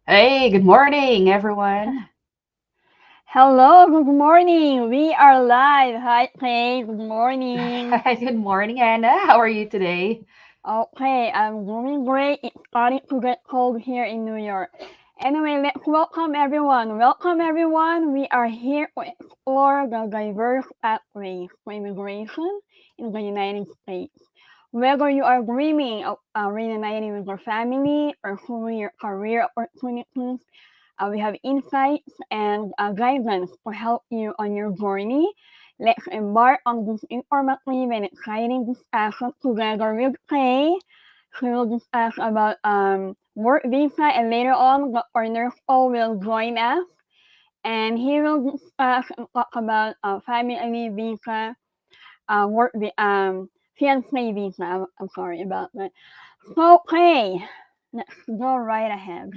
Hey, good morning, everyone. Hello, good morning. We are live. Hi, Clay. Good morning. Good morning, Anna. How are you today? Okay, I'm doing great. It's starting to get cold here in New York. Anyway, let's welcome everyone. Welcome everyone. We are here to explore the diverse pathways for immigration in the United States. Whether you are dreaming of reuniting with your family, pursuing your career opportunities, we have insights and guidance to help you on your journey. Let's embark on this informative and exciting discussion together with Kay. She will discuss about work visa, and later on, Dr. NursePaul will join us, and he will discuss and talk about family visa, fiancé visa. I'm sorry about that. So, Kay, let's go right ahead.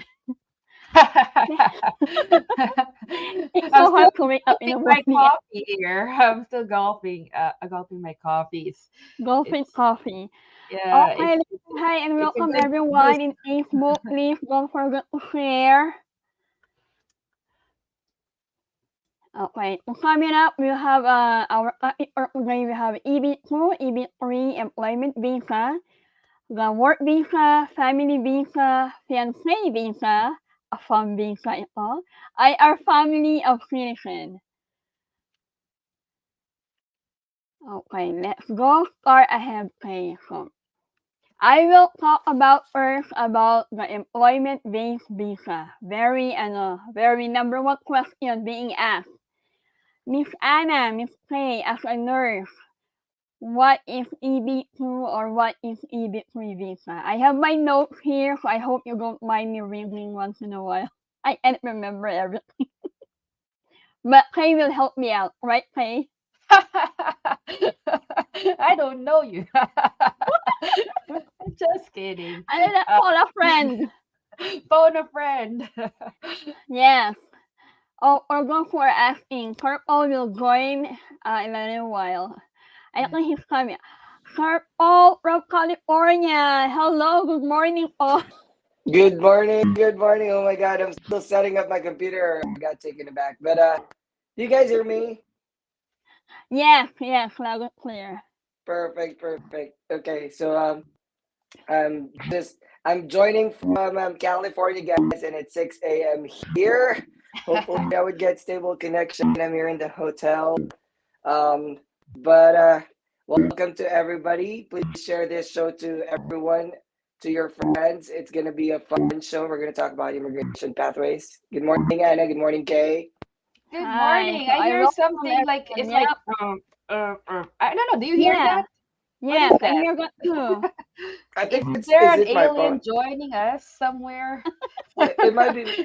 It's I'm so still hard to wake up in gulping the my morning. coffee here. I'm still gulping my coffee. Golfing It's coffee. yeah, Okay, hi and it's a welcome good boost. everyone in Facebook. Please don't forget to share. Okay, so coming up, we have our topic for today. We have EB2, EB3, employment visa, the work visa, family visa, fiancé visa, a fun visa ito, ay our family of citizens. Okay, let's go start ahead pay. So, I will talk about first about the employment-based visa. Very number one question being asked. Miss Anna, Miss Kay, as a nurse, what is EB2 or what is EB3 visa? I have my notes here, so I hope you don't mind me reading once in a while. I can't remember everything, but Kay will help me out, right, Kay? I don't know you. Just kidding. Ano na, Uh, call a friend. phone a friend. Yes. Oh, or go for asking. Purple will join in a little while. I think he's coming. Purple from California. Hello, good morning, Paul. Good morning, good morning. Oh my God, I'm still setting up my computer. I got taken aback. But do you guys hear me? Yes, loud and clear. Perfect, perfect. Okay, so I'm joining from California, guys, and it's 6 a.m. here. Hopefully, I would get stable connection. I'm here in the hotel. Um, but welcome to everybody. Please share this show to everyone, to your friends. It's gonna be a fun show. We're gonna talk about immigration pathways. Good morning, Anna. Good morning, Kay. Good Hi. morning. So I I hear welcome something like everyone. it's like Yep. I don't know. Do you hear Yeah. that? What is Yes, I that? hear that too. I Is think there is an it my alien phone? joining us somewhere? It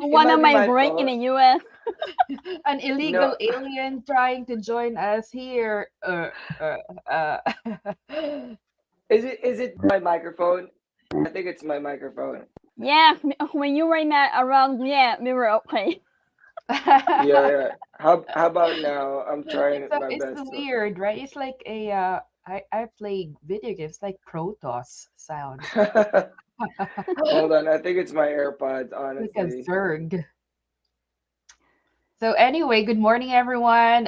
One might of be my my break in phone. the US. An No, illegal alien trying to join us here. Uh. is it my microphone? I think it's my microphone. Yes, when you were not around, yeah, we were okay. Yeah, yeah. How about now? I'm trying my It's best. weird, right? It's like a I play video games like Protoss sound. Hold on, I think it's my AirPods, Like a honestly. Zerg. So anyway, good morning everyone.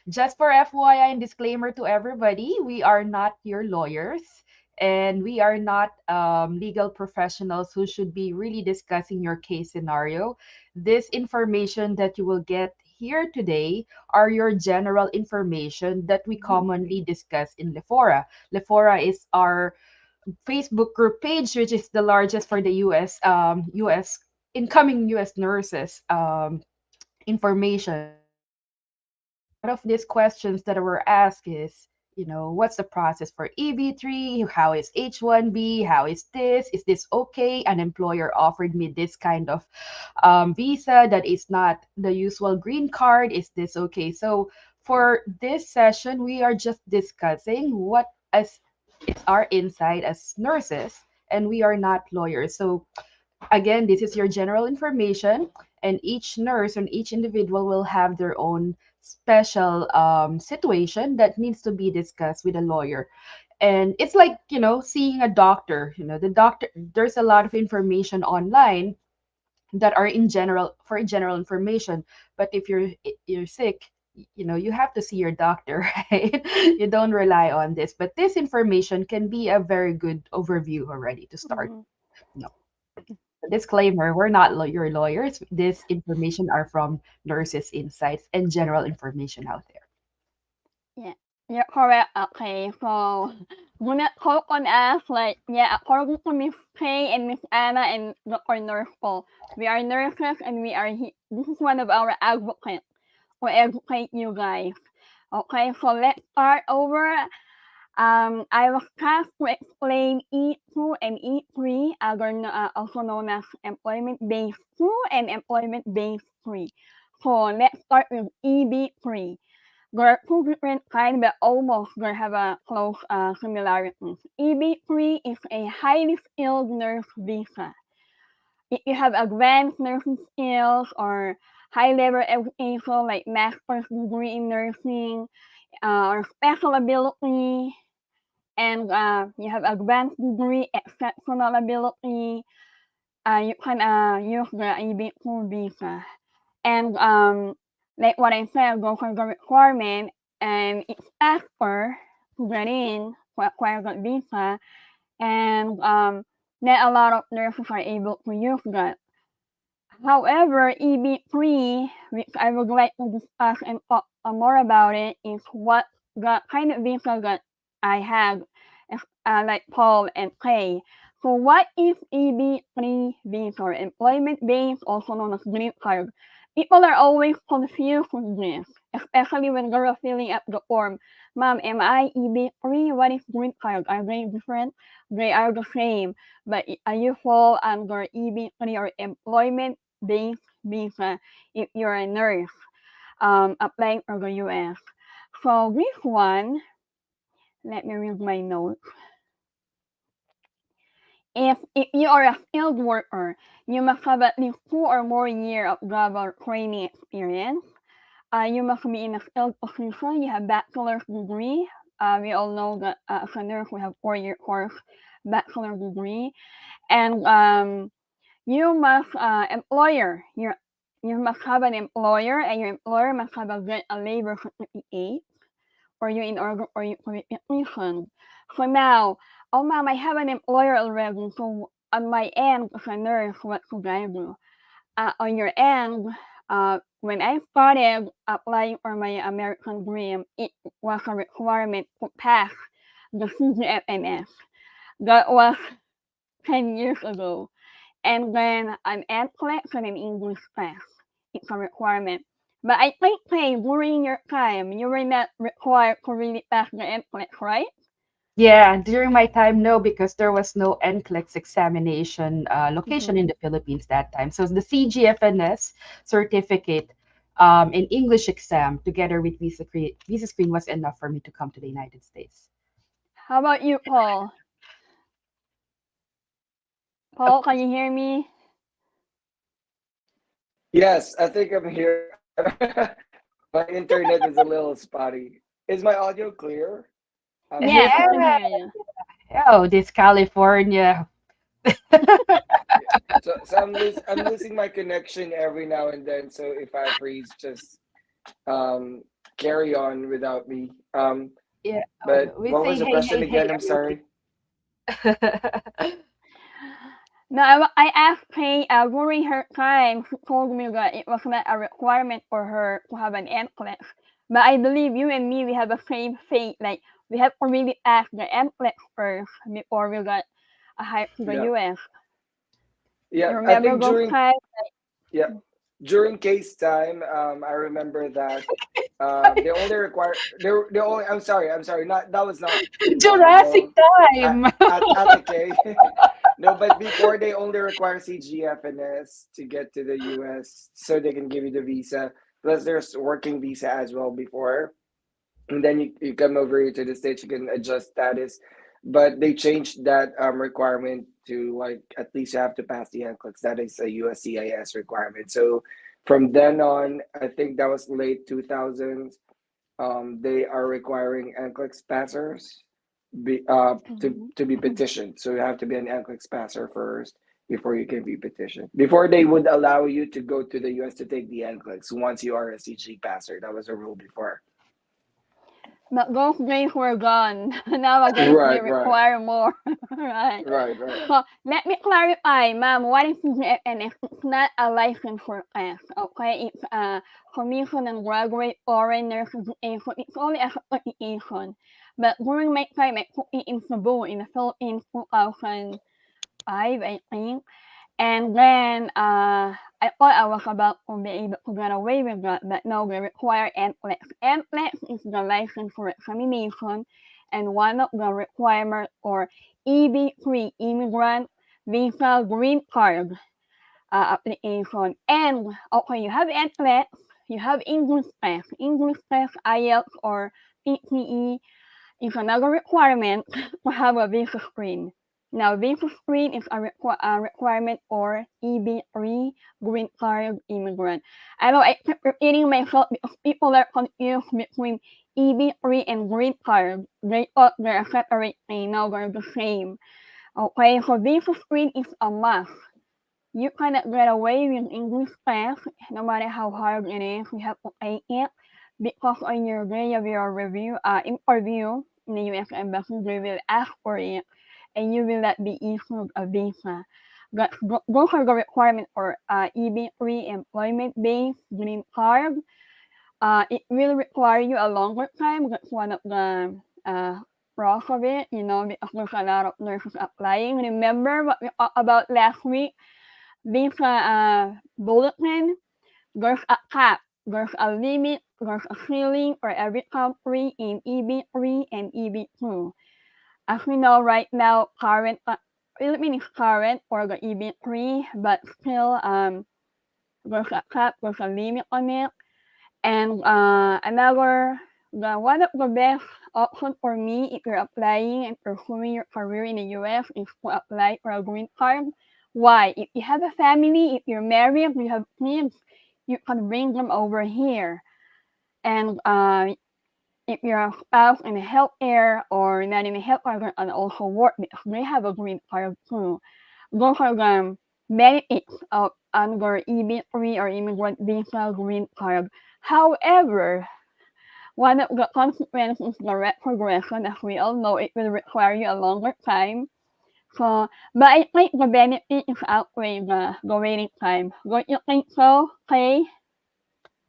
Just for FYI and disclaimer to everybody, we are not your lawyers and we are not legal professionals who should be really discussing your case scenario. This information that you will get here today are your general information that we commonly discuss in Lefora. Lefora is our Facebook group page, which is the largest for the US incoming US nurses. Information. So a lot of these questions that were asked is, what's the process for EB3? How is H1B? How is this? Is this okay? An employer offered me this kind of visa that is not the usual green card. Is this okay? So for this session, we are just discussing what as is our insight as nurses, and we are not lawyers. So again, this is your general information, and each nurse and each individual will have their own special situation that needs to be discussed with a lawyer. And it's like, seeing a doctor. The doctor, there's a lot of information online, that are in general for general information. But if you're sick, you have to see your doctor, right? You don't rely on this, but this information can be a very good overview already to start. Mhm. No. Disclaimer, we're not your lawyers. This information are from nurses insights and general information out there. Yeah, you're correct. Okay, so gonna talk on us like, yeah, according to Miss Kay and Miss Anna and Dr. Nurse Paul, we are nurses and this is one of our advocates to educate you guys. Okay, so let's start over. I was tasked to explain E2 and E3, also known as employment base 2 and employment base 3. So let's start with EB3. There are two different kinds, but almost they have a close similarities. EB3 is a highly skilled nurse visa. If you have advanced nursing skills or high level education like master's degree in nursing or special ability, and you have advanced degree, exceptional ability, you can use the EB2 visa. And like what I said, go for the requirement, and it's faster to get in to acquire that visa, and not a lot of nurses are able to use that. However, EB3, which I would like to discuss and talk more about it, is what the kind of visa that I have, like Paul and Clay. So what is EB3 visa, or employment based, also known as green card? People are always confused with this, especially when they're filling up the form. Ma'am, am I EB3? What is green card? Are they different? They are the same, but you fall under EB3 or employment based visa if you're a nurse applying for the US. So this one, let me read my notes. If you are a skilled worker, you must have at least 2 or more years of job or training experience. You must be in a skilled position. You have bachelor's degree. We all know that as a nurse, we have 4-year course bachelor degree. And you must you must have an employer, and your employer must have a labor certificate for you in order for you to be petitioned. So now, oh ma'am, I have an employer already. So on my end, as a nurse, what should I do? On your end, when I started applying for my American Dream, it was a requirement to pass the CGFNS. That was 10 years ago. And then an NCLEX and an English class. It's a requirement. But I think, hey, during your time, you were not required to really pass the NCLEX, right? Yeah, during my time, no, because there was no NCLEX examination location Mm-hmm. in the Philippines that time. So the CGFNS certificate and English exam together with visa screen was enough for me to come to the United States. How about you, Paul? Paul, can you hear me? Yes, I think I'm here. My internet is a little spotty. Is my audio clear? I'm Yes, we can Yeah. sorry. hear you. Oh, this California. Yeah. So I'm losing my connection every now and then. So if I freeze, just um carry on without me. Yeah, But we what say was the hey, question hey, hey again? I'm every sorry. week. No, I asked Kay during her time, she told me that it was not a requirement for her to have an NCLEX. But I believe you and me, we have the same fate. Like, we have to really ask the NCLEX first before we got a hire to the Yeah. US. Yeah. You I remember think those times? yeah during case time, I remember that they only require they only I'm sorry, not that was not too long Jurassic ago time. at the K. No, but before they only require CGFNS to get to the US so they can give you the visa. Plus there's working visa as well before. And then you come over here to the States, you can adjust status. But they changed that requirement to like at least you have to pass the NCLEX. That is a USCIS requirement. So from then on, I think that was late 2000s. They are requiring NCLEX passers to be Mhm. petitioned. So you have to be an NCLEX passer first. before you can be petitioned. Before they would allow you to go to the US to take the NCLEX once you are a CG passer. That was a rule before. But those days were gone. Nowadays, they Right, right, require more. Right. right, right. So, let me clarify, ma'am, what is CGFNS? It's not a license for class, okay? It's a commission and graduate foreign nurses association. It's only a certification. But during my time, I took it in Cebu in the Philippines, 2005, I think. And then I thought I was about to be able to get away with that, but no, they require NCLEX. NCLEX is the license for examination, and one of the requirements for EB3, Immigrant Visa Green Card application. And okay, you have NCLEX, you have English test. English test, IELTS or PTE is another requirement to have a visa screen. Now, visa screen is a requirement for EB3, green card immigrant. I know I keep repeating myself because people are confused between EB3 and green card. They thought they're a separate thing. No, they're the same. Okay, so visa screen is a must. You cannot get away with English class, no matter how hard it is. You have to take it because on your day of your interview in the U.S. Embassy, they will ask for it, and you will not be issued a visa. Those are the requirements for EB3 employment-based green card. It will require you a longer time. That's one of the pros of it, because there's a lot of nurses applying. Remember what we talked about last week? Visa bulletin, there's a cap, there's a limit, there's a ceiling for every country in EB3 and EB2. As we know right now, Philippines is current for the EB3, but still there's a cap, there's a limit on it. And one of the best options for me if you're applying and pursuing your career in the US is to apply for a green card. Why? If you have a family, if you're married, you have kids, you can bring them over here. And if you're a spouse in the healthcare or not in the healthcare, you can also work because they have a green card too. Those are the benefits of under EB3 or immigrant visa green card. However, one of the consequences is the retrogression. As we all know, it will require you a longer time. So, but I think the benefit is outweigh the waiting time. Don't you think so, Kay?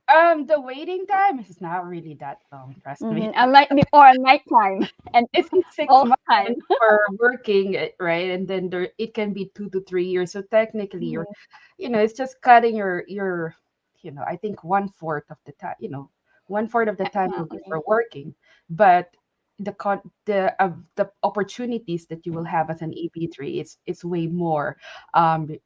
The waiting time is not really that long, trust me. Unlike before night time and It's 6 all months time. for working, right? And then it can be 2 to 3 years. So technically, you're, it's just cutting your, I think 1/4 of the time. 1/4 of the time will be for working, but the opportunities that you will have as an EP3 it's way more. When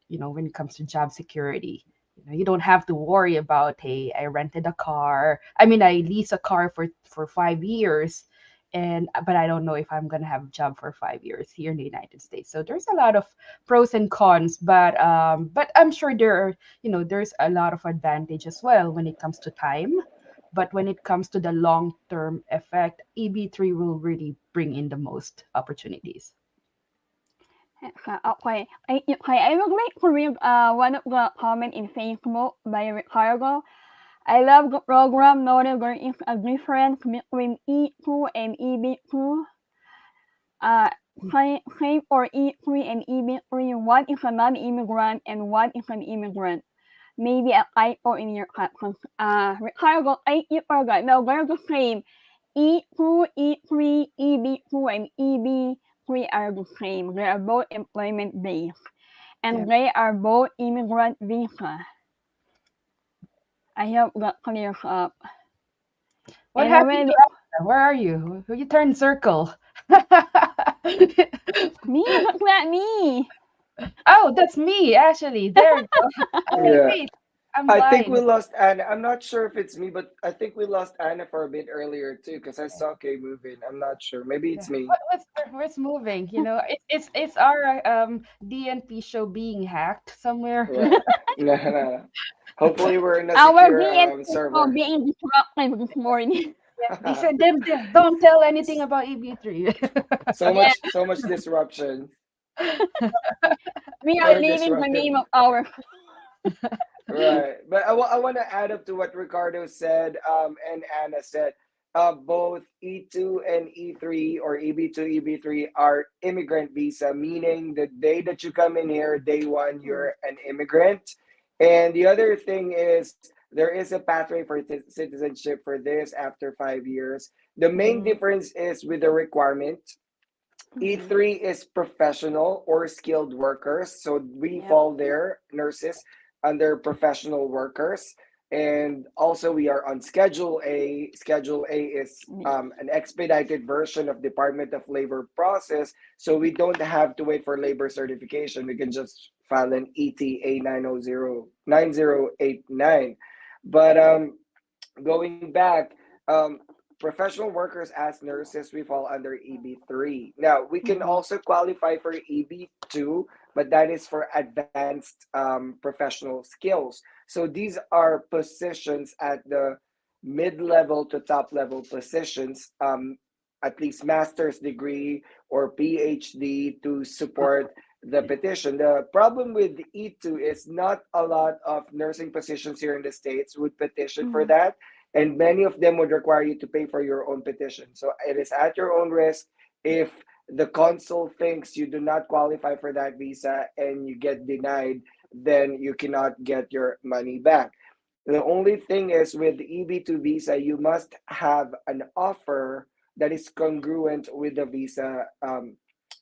it comes to job security. You don't have to worry about, hey, I rented a car. I mean, I lease a car for 5 years, but I don't know if I'm gonna have a job for 5 years here in the United States. So there's a lot of pros and cons, but I'm sure there's a lot of advantage as well when it comes to time. But when it comes to the long-term effect, EB3 will really bring in the most opportunities. Okay. I would like to read one of the comments in Facebook by Ricardo. I love the program. Noted there is a difference between E2 and EB2. Same for E3 and EB3. One is a non-immigrant and one is an immigrant. Maybe a typo in your captions. Ricardo, thank you for that. No, they're the same. E2, E3, EB2, and EB3 are the same. They are both employment-based. And they are both immigrant visa. I hope that clears up. What happened to Anna? Where are you? You turned circle. Me? That's not me. Oh, that's me, actually. There you go. Yeah. Wait, I'm I blind. think we lost Anna. I'm not sure if it's me, but I think we lost Anna for a bit earlier too, because I saw Kay moving. I'm not sure. Maybe it's me. What's moving? It's our DNP show being hacked somewhere. Yeah. No. Hopefully we're in a Our secure DNP server. being disrupted this morning. They said don't tell anything about EB3. So much disruption. We are for naming the disruptive. name of our. Right. But I want to add up to what Ricardo said and Anna said. Both E2 and E3 or EB2, EB3 are immigrant visa, meaning the day that you come in here, day one, Mhm. you're an immigrant. And the other thing is there is a pathway for citizenship for this after 5 years. The main Mhm. difference is with the requirement. Mhm. E3 is professional or skilled workers. So we Yep. fall there, nurses, under professional workers. And also, we are on Schedule A. Schedule A is Yes. an expedited version of Department of Labor process. So we don't have to wait for labor certification. We can just file an ETA 9089. But going back, professional workers as nurses, we fall under EB3. Now, we can Mhm. also qualify for EB2, but that is for advanced professional skills. So these are positions at the mid level to top level positions, at least master's degree or PhD to support the petition. The problem with E2 is not a lot of nursing positions here in the States would petition for Mhm. that, and many of them would require you to pay for your own petition. So it is at your own risk if the consul thinks you do not qualify for that visa and you get denied, then you cannot get your money back. The only thing is with the EB2 visa, you must have an offer that is congruent with the visa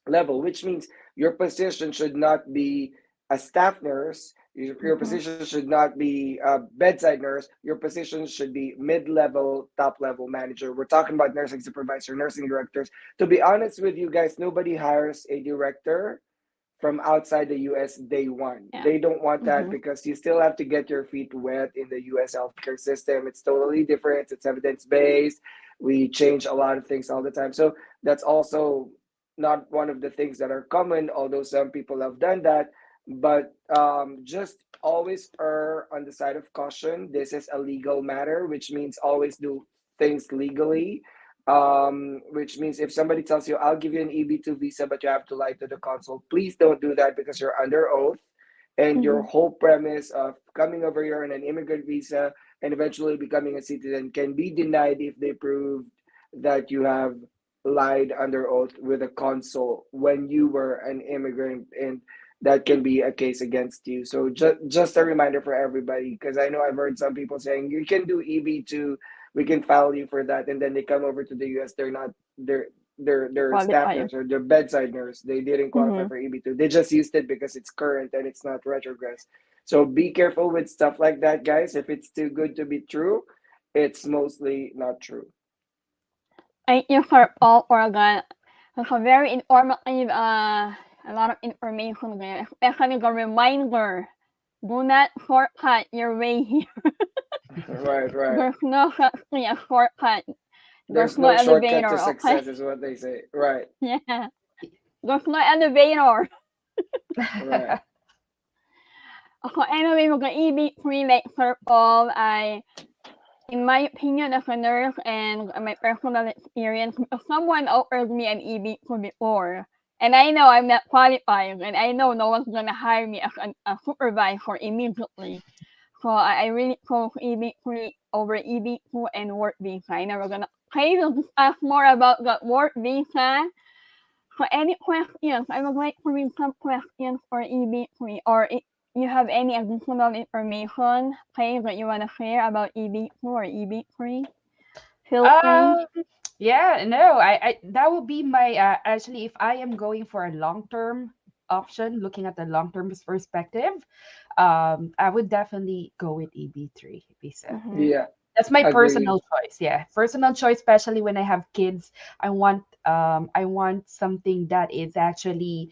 level, which means your position should not be a staff nurse. Your Mhm. position should not be a bedside nurse. Your position should be mid-level, top-level manager. We're talking about nursing supervisor, nursing directors. To be honest with you guys, nobody hires a director from outside the US day one. Yeah. They don't want that Mhm. because you still have to get your feet wet in the US healthcare system. It's totally different. It's evidence based. We change a lot of things all the time. So that's also not one of the things that are common, although some people have done that. But just always err on the side of caution. This is a legal matter, which means always do things legally, which means if somebody tells you, I'll give you an EB2 visa, but you have to lie to the consul, please don't do that because you're under oath. And your Mhm. whole premise of coming over here on an immigrant visa and eventually becoming a citizen can be denied if they prove that you have lied under oath with a consul when you were an immigrant, and that can be a case against you. So just a reminder for everybody, because I know I've heard some people saying you can do EB2, we can file you for that, and then they come over to the US, they're not, they're staff Qualifier. nurse or they're bedside nurse, they didn't qualify Mhm. for EB2, they just used it because it's current and it's not retrogress. So be careful with stuff like that, guys. If it's too good to be true, it's mostly not true. Thank you for all for that. That's a very informative. A lot of information there, especially the reminder. Do not shortcut your way here. Right, right. There's no such thing as shortcut. There's There's no no shortcut to elevator. Okay. success is what they say. Right, Yeah. There's no elevator. right. So anyway, we're gonna EB3 lecture all. In my opinion as a nurse and my personal experience, if someone offered me an EB2 before, and I know I'm not qualified, and I know no one's gonna hire me as a supervisor immediately. So I really chose EB3 over EB2 and work visa. I never gonna. Can you just ask more about the work visa? So any questions? I would like to read some questions for EB3, or if you have any additional information, please, that you want to share about EB2 or EB3, feel free. Um, yeah, no, I that would be my actually if I am going for a long-term option, looking at the long-term perspective, I would definitely go with EB3 visa. Mm-hmm. Yeah, That's my agree. personal choice. Yeah, personal choice, especially when I have kids. I want something that is actually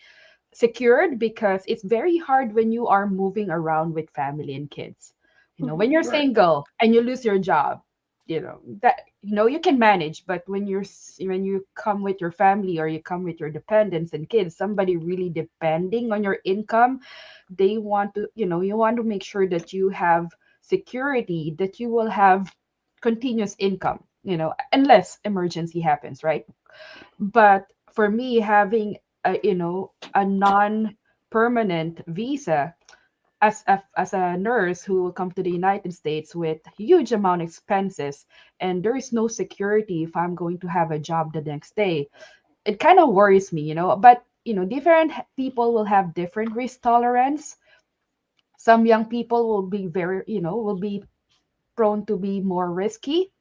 secured because it's very hard when you are moving around with family and kids. You know, when Mm-hmm. you're Right. single and you lose your job, you know that you can manage, but when when you come with your family or you come with your dependents and kids, somebody really depending on your income, they want to, you want to make sure that you have security, that you will have continuous income, unless emergency happens, right? But for me, having a non permanent visa, as a nurse who will come to the United States with huge amount of expenses, and there is no security if I'm going to have a job the next day, it kind of worries me, you know. But different people will have different risk tolerance. Some young people will be very, will be prone to be more risky.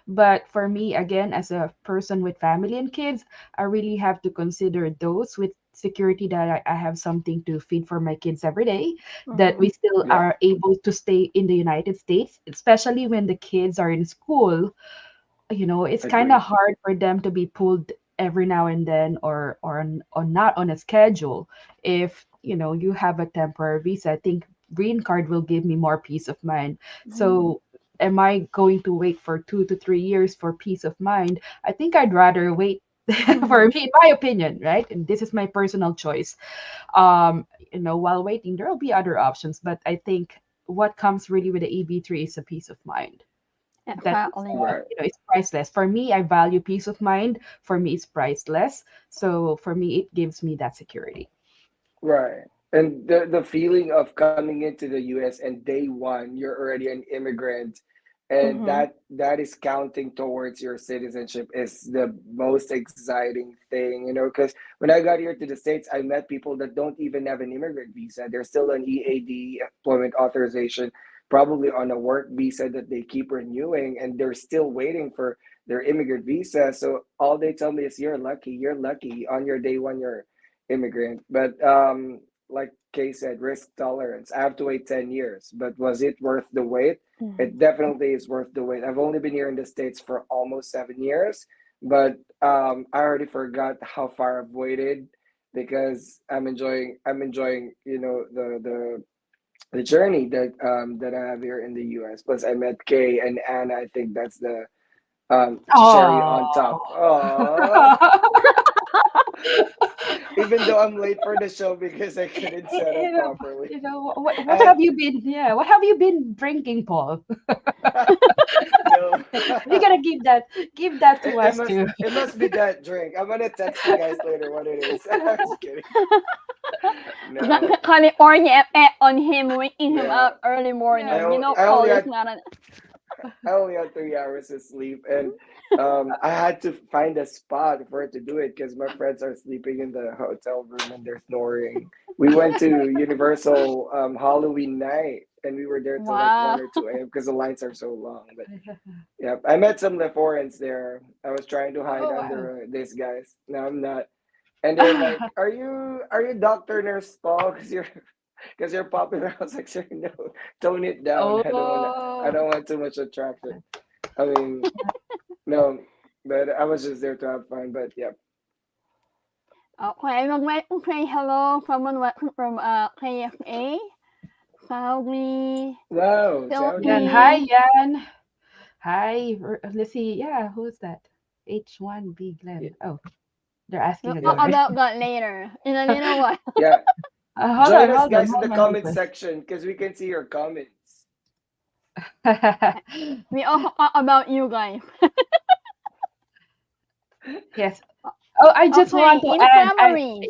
But for me, again, as a person with family and kids, I really have to consider those with security, that I have something to feed for my kids every day, that we still Yeah. are able to stay in the United States, especially when the kids are in school. It's kind of Agree. hard for them to be pulled every now and then, or not on a schedule. If you have a temporary visa, I think green card will give me more peace of mind. So am I going to wait for 2 to 3 years for peace of mind? I think I'd rather wait. For me, in my opinion, right? And this is my personal choice. While waiting, there will be other options, but I think what comes really with the EB3 is a peace of mind. That is, Exactly. Right. it's priceless. For me, I value peace of mind. For me, it's priceless. So for me, it gives me that security. Right. And the feeling of coming into the US and day one, you're already an immigrant, and Mm-hmm. that is counting towards your citizenship is the most exciting thing, because when I got here to the States, I met people that don't even have an immigrant visa. They're still on EAD, employment authorization, probably on a work visa that they keep renewing, and they're still waiting for their immigrant visa. So all they tell me is, you're lucky on your day one, you're immigrant. But like Kay said, risk tolerance. I have to wait 10 years, but was it worth the wait? It definitely is worth the wait. I've only been here in the States for almost 7 years, but I already forgot how far I've waited, because I'm enjoying the journey that I have here in the US. Plus I met Kay and Anna. I think that's the cherry on top. Oh. Oh, even though I'm late for the show because I couldn't set you up know, properly. I what have had you been? Yeah, what have you been drinking, Paul? no. You gotta give that to It us must too. it must be that drink. I'm gonna text you guys later what it is. I'm just kidding. Got No, the California effect on him, waking him yeah. up early Yeah. morning. You know, I Paul only is had not an. I only had 3 hours of sleep, and I had to find a spot for it to do it because my friends are sleeping in the hotel room and they're snoring. We went to Universal Halloween night, and we were there till like Wow. 1 or 2 a.m. because the lines are so long. But yeah, I met some Leforans there. I was trying to hide Oh wow. under these guys. No, I'm not. And they're like, "Are you Doctor Nurse Paul? Because you're popular." I was like, "Sir, no, tone it down. I Oh. don't want too much attraction." I mean, no, but I was just there to have fun. But yeah, Okay, I'd like to say hello. Someone welcome from KFA, Saudi, wow, Yan. Saudi. Hi, Philippines. Yan. Hi. Let's see. Yeah, who's that? H1B Yeah, Glenn. Oh, they're asking We'll talk yeah, again, right? about that later in a little while. yeah. Hold Join on, us, hold on, guys, in the hold on, comment hold section because we can see your comments. on. We also talk about you guys. Yes. Oh, I just Okay, want to in add. summary.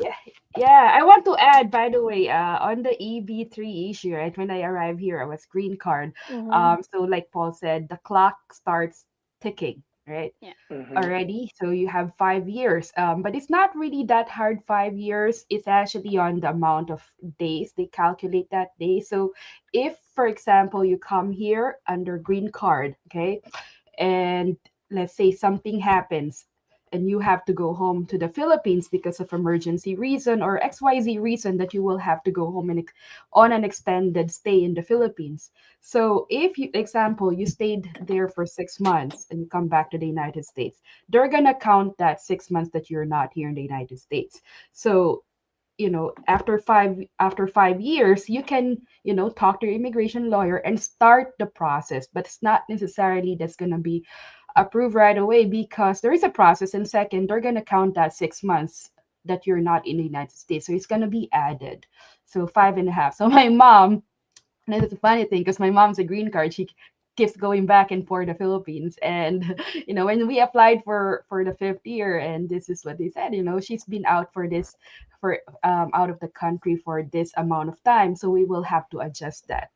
Yeah, I want to add. By the way, on the EB3 issue, right? When I arrived here, I was green card. Mm-hmm. So like Paul said, the clock starts ticking, right? Yeah. Mm-hmm. Already. So you have 5 years. But it's not really that hard. 5 years. It's actually on the amount of days they calculate that day. So if, for example, you come here under green card, okay, and let's say something happens and you have to go home to the Philippines because of emergency reason or XYZ reason, that you will have to go home and on an extended stay in the Philippines. So if you example you stayed there for 6 months and you come back to the United States, they're gonna count that 6 months that you're not here in the United States. So after 5 years you can talk to your immigration lawyer and start the process, but it's not necessarily that's going to be approved right away, because there is a process, and second, they're going to count that 6 months that you're not in the United States, so it's going to be added. So 5.5. So my mom, and it's a funny thing because my mom's a green card. She keeps going back and forth the Philippines. And when we applied for the fifth year, and this is what they said, she's been out for this for out of the country for this amount of time, so we will have to adjust that.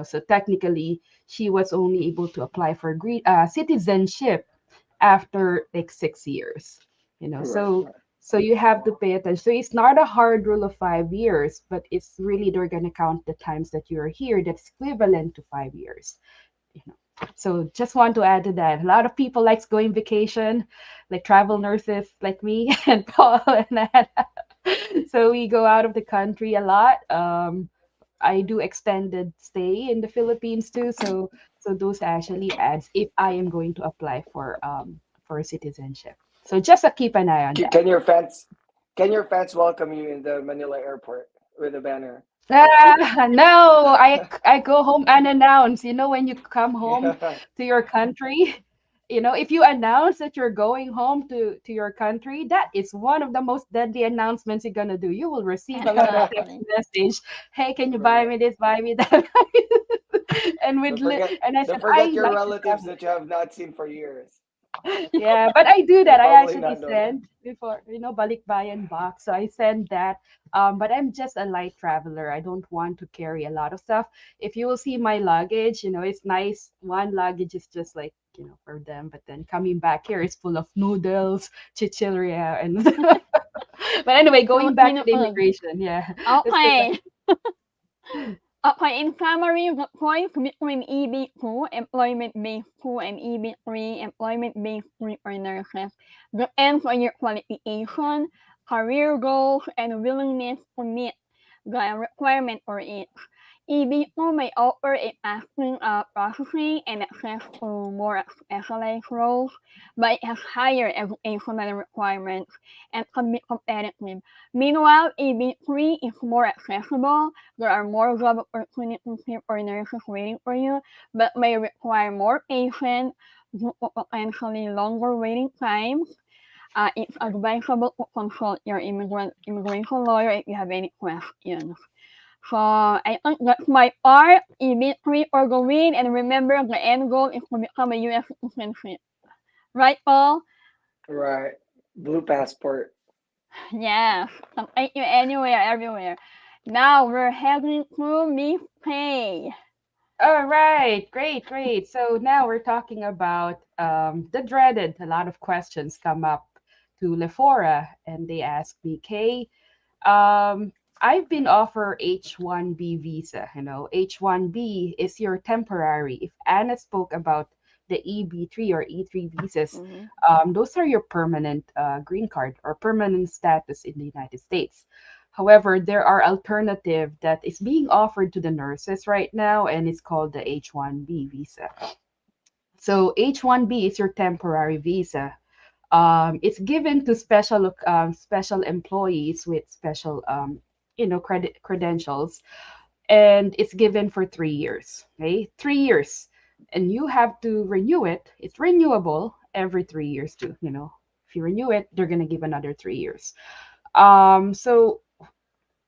So technically, she was only able to apply for green citizenship after like 6 years. Right, So right. you have to pay attention. So it's not a hard rule of 5 years, but it's really they're gonna count the times that you're here. That's equivalent to 5 years. You know. So just want to add to that. A lot of people likes going vacation, like travel nurses like me and Paul and Anna. So we go out of the country a lot. I do extended stay in the Philippines too. So those actually adds if I am going to apply for citizenship. So just keep an eye on that. Can your fans welcome you in the Manila airport with a banner? No, I go home unannounced. When you come home to your country, if you announce that you're going home to your country, that is one of the most deadly announcements you're gonna do. You will receive a lot of text Exactly. message. Hey, can you buy Right. me this? Buy me that? Don't forget, and I don't said I forget your like to relatives travel. that you have not seen for years. Yeah, but I do They that. I probably actually not know that. send before, balikbayan box. So I send that. But I'm just a light traveler. I don't want to carry a lot of stuff. If you will see my luggage, it's nice. One luggage is just like, for them. But then coming back here is full of noodles, chichirya, and but anyway, going back Filipino to the food. immigration, yeah. Let's go back. Okay. Okay, in summary, the points between EB2, employment-based 2, and EB3, employment-based 3 for nurses, depends on your qualification, career goals, and willingness to meet the requirement for each. EB2 may offer a faster processing and access to more specialized roles, but it has higher educational requirements and can be competitive. Meanwhile, EB3 is more accessible. There are more job opportunities here for nurses waiting for you, but may require more patience due to potentially longer waiting times. It's advisable to consult your immigration lawyer if you have any questions. So I think that's my part. EB3 for the win, and remember the end goal is to become a US citizenship. Right, Paul? Right. Blue passport. Yes. Can take you anywhere, everywhere. Now we're heading to Miss Pay. All right, great, great. So now we're talking about the dreaded. A lot of questions come up to Lefora, and they ask me, Kay, I've been offered H-1B visa. H-1B is your temporary. If Anna spoke about the EB-3 or E-3 visas, Mhm. those are your permanent green card or permanent status in the United States. However, there are alternative that is being offered to the nurses right now, and it's called the H-1B visa. So H-1B is your temporary visa. It's given to special employees with special credentials, and it's given for 3 years. Okay, 3 years, and you have to renew it. It's renewable every 3 years too. If you renew it, they're gonna give another 3 years. So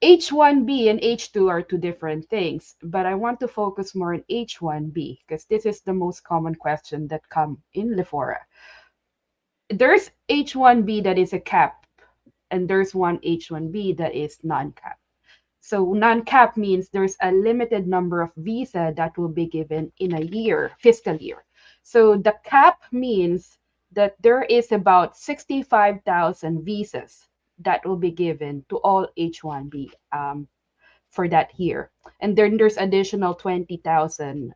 H1B and H2 are two different things, but I want to focus more on H1B because this is the most common question that come in Lefora. There's H1B that is a cap, and there's one H1B that is non-cap. So non-cap means there's a limited number of visa that will be given in a year, fiscal year. So the cap means that there is about 65,000 visas that will be given to all H1B for that year. And then there's additional 20,000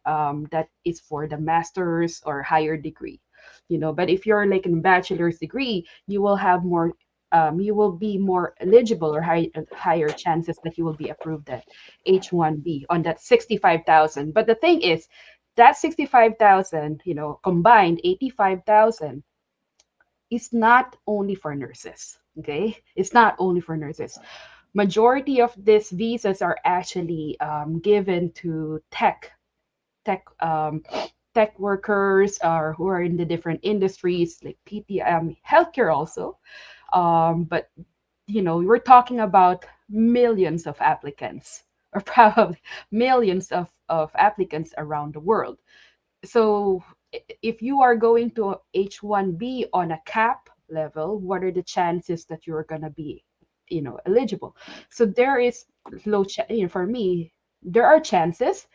that is for the master's or higher degree. But if you're like in bachelor's degree, you will have more you will be more eligible or higher chances that you will be approved at H1B on that 65,000. But the thing is, that 65,000, combined 85,000 is not only for nurses. Okay, it's not only for nurses. Majority of these visas are actually given to tech tech workers or who are in the different industries like healthcare also. But we're talking about millions of applicants or probably millions of applicants around the world. So if you are going to H1B on a cap level, what are the chances that you're going to be, eligible? So there is for me, there are chances,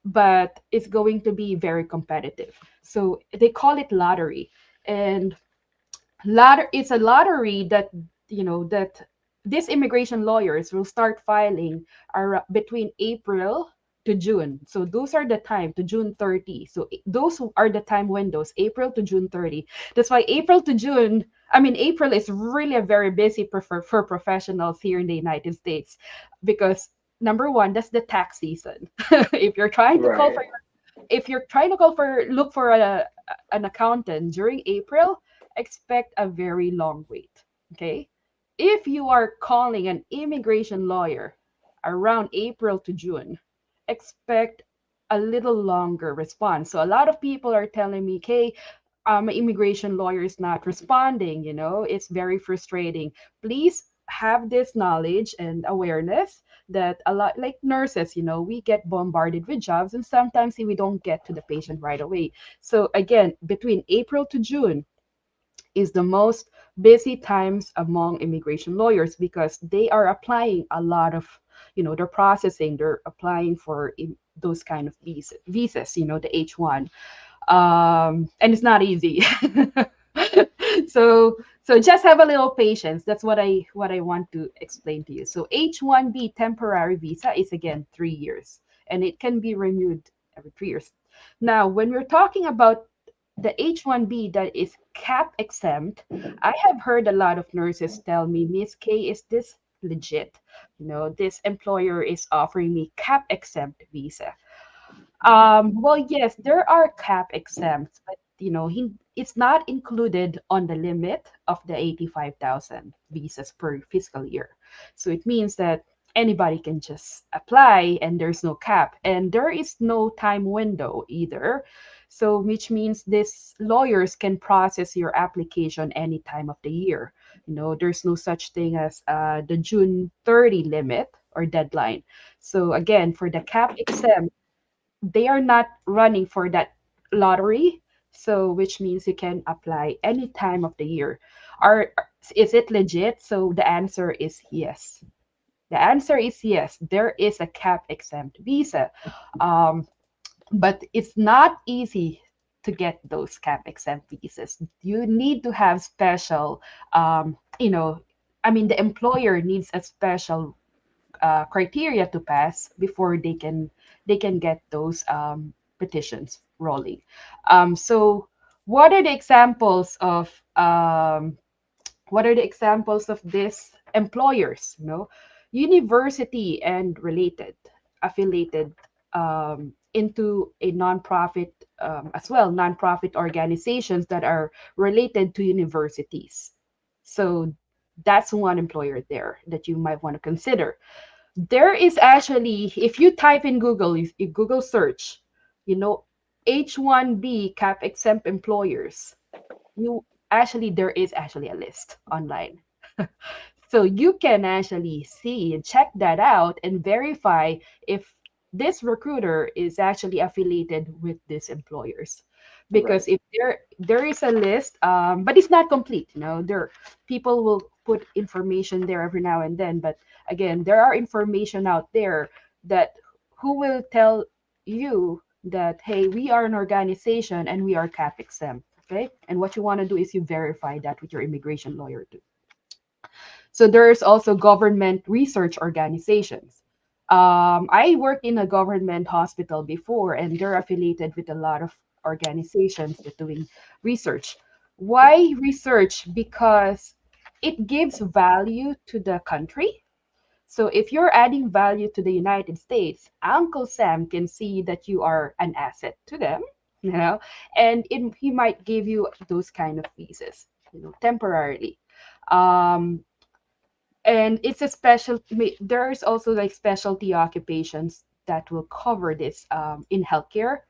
but it's going to be very competitive. So they call it lottery. And it's a lottery that that these immigration lawyers will start filing between April to June. So those are the time to June 30. So those are the time windows, April to June 30. That's why April is really a very busy for professionals here in the United States, because number one, that's the tax season. if you're trying to call for Right. if you're trying to look for an accountant during April, expect a very long wait. Okay? If you are calling an immigration lawyer around April to June, expect a little longer response. So a lot of people are telling me, "Okay, immigration lawyer is not responding, it's very frustrating." Please have this knowledge and awareness that a lot like nurses, we get bombarded with jobs and sometimes we don't get to the patient right away. So again, between April to June is the most busy times among immigration lawyers because they are applying a lot of, they're applying for those kind of visas, the H1, and it's not easy. so so just have a little patience. That's what I want to explain to you. So H1B temporary visa is again 3 years, and it can be renewed every 3 years. Now when we're talking about the H1B that is cap exempt, I have heard a lot of nurses tell me, "Miss K, is this legit? This employer is offering me cap exempt visa." Well, yes, there are cap exempts, but it's not included on the limit of the 85,000 visas per fiscal year. So it means that anybody can just apply and there's no cap, and there is no time window either. So which means these lawyers can process your application any time of the year. There's no such thing as the June 30 limit or deadline. So again, for the cap exempt, they are not running for that lottery, so which means you can apply any time of the year. Are Is it legit? So the answer is yes. The answer is yes. There is a cap exempt visa, um, but it's not easy to get those cap exempt visas. You need to have special, the employer needs a special criteria to pass before they can get those petitions rolling. So what are the examples of these employers? University and related affiliated into a nonprofit, as well, nonprofit organizations that are related to universities. So that's one employer there that you might want to consider. There is actually, if you type in Google, if you Google search, you know, H1B cap exempt employers, you there is actually a list online. So you can actually see and check that out and verify if this recruiter is actually affiliated with these employers. Right. Because if there is a list, but it's not complete, there people will put information there every now and then. But again, there are information out there that who will tell you that, hey, we are an organization and we are cap exempt. Okay. And what you want to do is you verify that with your immigration lawyer too. So there's also government research organizations. I worked in a government hospital before, and they're affiliated with a lot of organizations that doing research. Why research? Because it gives value to the country. So if you're adding value to the United States, Uncle Sam can see that you are an asset to them, and he might give you those kind of visas, temporarily. Um, and it's a there's also like specialty occupations that will cover this in healthcare.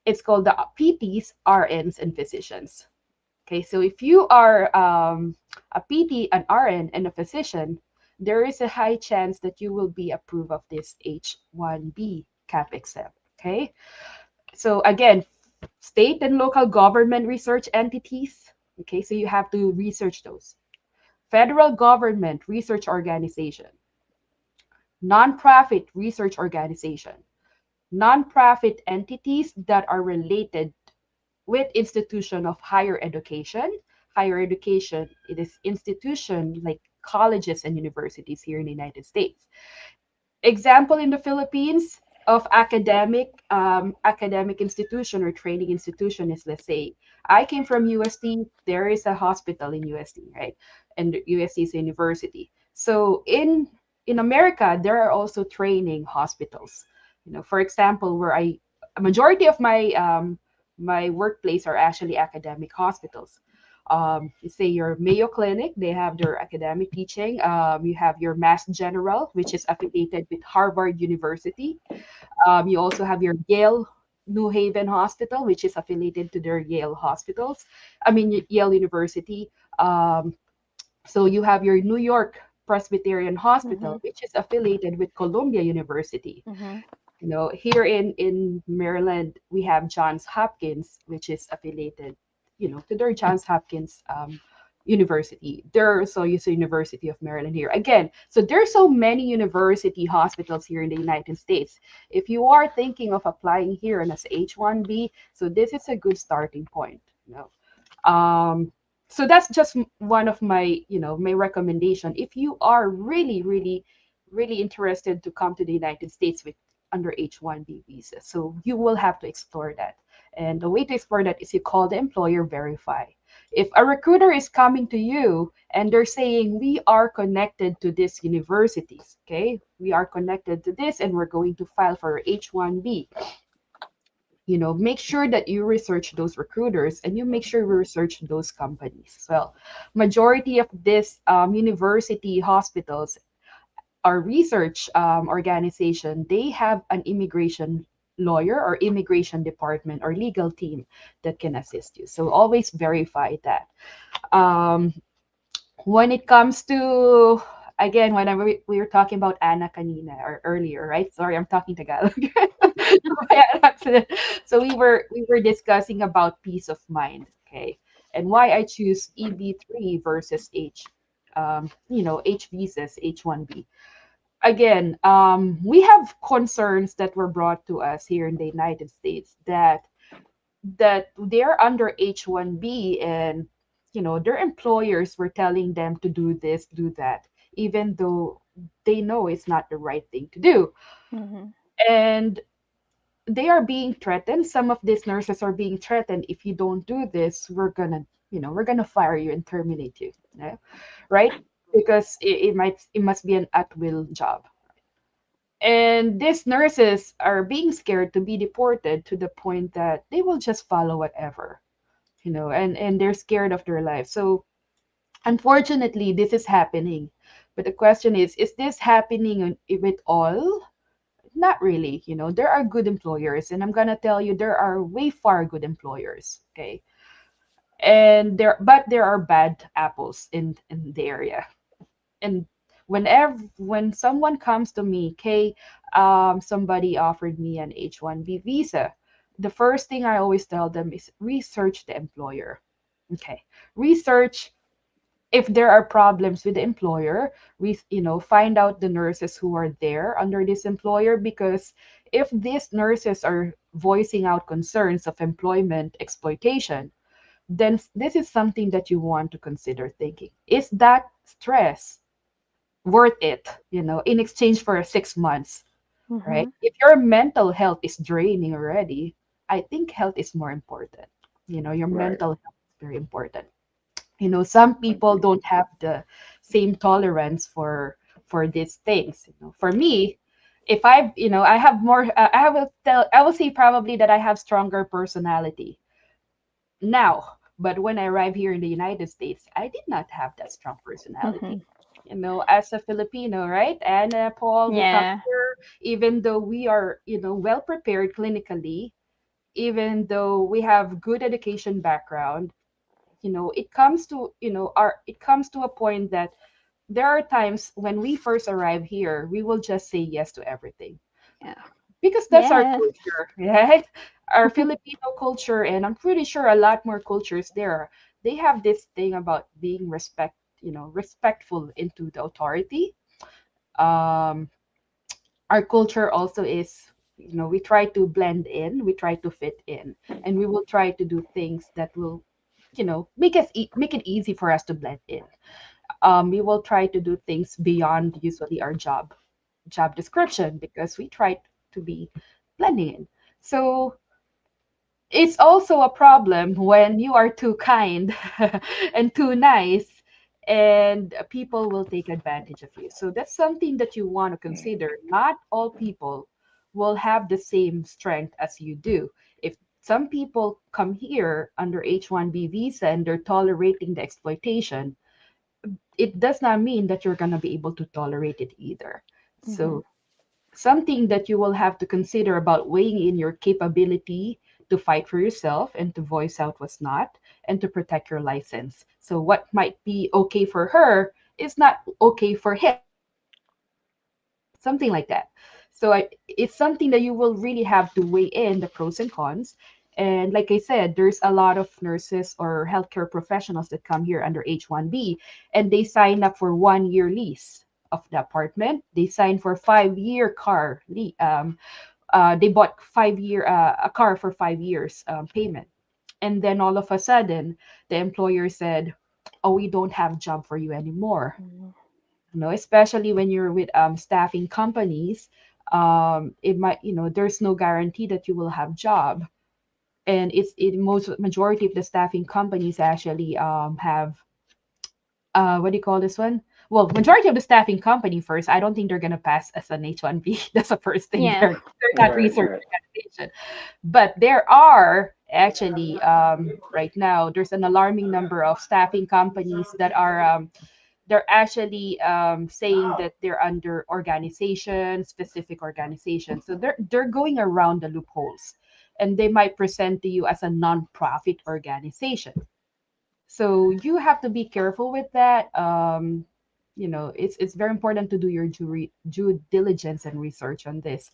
It's called the PTs, RNs, and physicians. Okay, so if you are a PT, an RN, and a physician, there is a high chance that you will be approved of this H1B cap exempt. Okay, so again, State and local government research entities. Okay, so you have to research those. Federal government research organization, nonprofit research organization, nonprofit entities that are related with institution of higher education. Higher education, it is institution like colleges and universities here in the United States. Example in the Philippines of academic institution or training institution is, let's say I came from UST. There is a hospital in UST, right? And UST is a university. So in America there are also training hospitals. For example, where I a majority of my workplace are actually academic hospitals. You say your Mayo Clinic, they have their academic teaching. You have your Mass General, which is affiliated with Harvard University. You also have your Yale New Haven Hospital, which is affiliated to their Yale hospitals. I mean, Yale University. So you have your New York Presbyterian Hospital, which is affiliated with Columbia University. Here in Maryland, we have Johns Hopkins, which is affiliated, to their Johns Hopkins University. There's also University of Maryland here. Again, so there's so many university hospitals here in the United States. If you are thinking of applying here and as H-1B, so this is a good starting point. So that's just one of my recommendation. If you are really, really, really interested to come to the United States with under H-1B visa, so you will have to explore that. And the way to explore that is you call the employer, verify. If a recruiter is coming to you and they're saying, we are connected to this universities, okay, we are connected to this and we're going to file for H-1B, make sure that you research those recruiters and you make sure you research those companies. Well, majority of this university hospitals or research organization, they have an immigration lawyer or immigration department or legal team that can assist you. So always verify that. Um, when it comes to, again, whenever we were talking about Anna kanina or earlier, right? Sorry, I'm talking Tagalog. By accident. So we were discussing about peace of mind, okay, and why I choose EB3 versus H visas, H1B. Again, we have concerns that were brought to us here in the United States that they're under H1B and their employers were telling them to do this, do that, even though they know it's not the right thing to do. And they are being threatened. Some of these nurses are being threatened. If you don't do this, we're gonna fire you and terminate you, right? Because it must be an at will job. And these nurses are being scared to be deported to the point that they will just follow whatever, and they're scared of their life. So unfortunately, this is happening. But the question is this happening with all? Not really. There are good employers, and I'm gonna tell you there are way far good employers. Okay. And there are bad apples in the area. And when someone comes to me, okay, somebody offered me an H-1B visa, the first thing I always tell them is research the employer. Okay. Research if there are problems with the employer, find out the nurses who are there under this employer, because if these nurses are voicing out concerns of employment exploitation, then this is something that you want to consider thinking. Is that stress worth it, in exchange for 6 months, right? If your mental health is draining already, I think health is more important. Your Right. mental health is very important. Some people Agree. don't have the same tolerance for these things. For me, if I have more, I will say probably that I have stronger personality now. But when I arrived here in the United States, I did not have that strong personality. As a Filipino, right? And Paul, we come Yeah. here, even though we are, well prepared clinically, even though we have good education background, it comes to a point that there are times when we first arrive here, we will just say yes to everything. Yeah. because that's our Yes. culture, right? Our Filipino culture, and I'm pretty sure a lot more cultures there. They have this thing about being respectful into the authority. Um, our culture also is, we try to blend in, we try to fit in, and we will try to do things that will, make it easy for us to blend in. We will try to do things beyond usually our job description because we try to be blending in. So it's also a problem when you are too kind and too nice, and people will take advantage of you. So that's something that you want to consider. Not all people will have the same strength as you do. If some people come here under H-1B visa and they're tolerating the exploitation, it does not mean that you're going to be able to tolerate it either. Mm-hmm. So something that you will have to consider about weighing in your capability to fight for yourself and to voice out what's not and to protect your license. So what might be okay for her is not okay for him, something like that. So it's something that you will really have to weigh in the pros and cons. And like I said, there's a lot of nurses or healthcare professionals that come here under H-1B, and they sign up for 1 year lease of the apartment. They sign for 5 year they bought 5 year a car for 5 years payment, and then all of a sudden the employer said, "Oh, we don't have job for you anymore." Especially when you're with staffing companies, it might, there's no guarantee that you will have job. And most majority of the staffing companies actually have, what do you call this one? Well, majority of the staffing company, first, I don't think they're gonna pass as an H-1B. That's the first thing. Yeah. They're not Right, research right. organization. But there are actually, right now, there's an alarming number of staffing companies that are, they're actually saying that they're under organization, specific organization. So they're going around the loopholes, and they might present to you as a non-profit organization. So you have to be careful with that. It's very important to do your due diligence and research on this,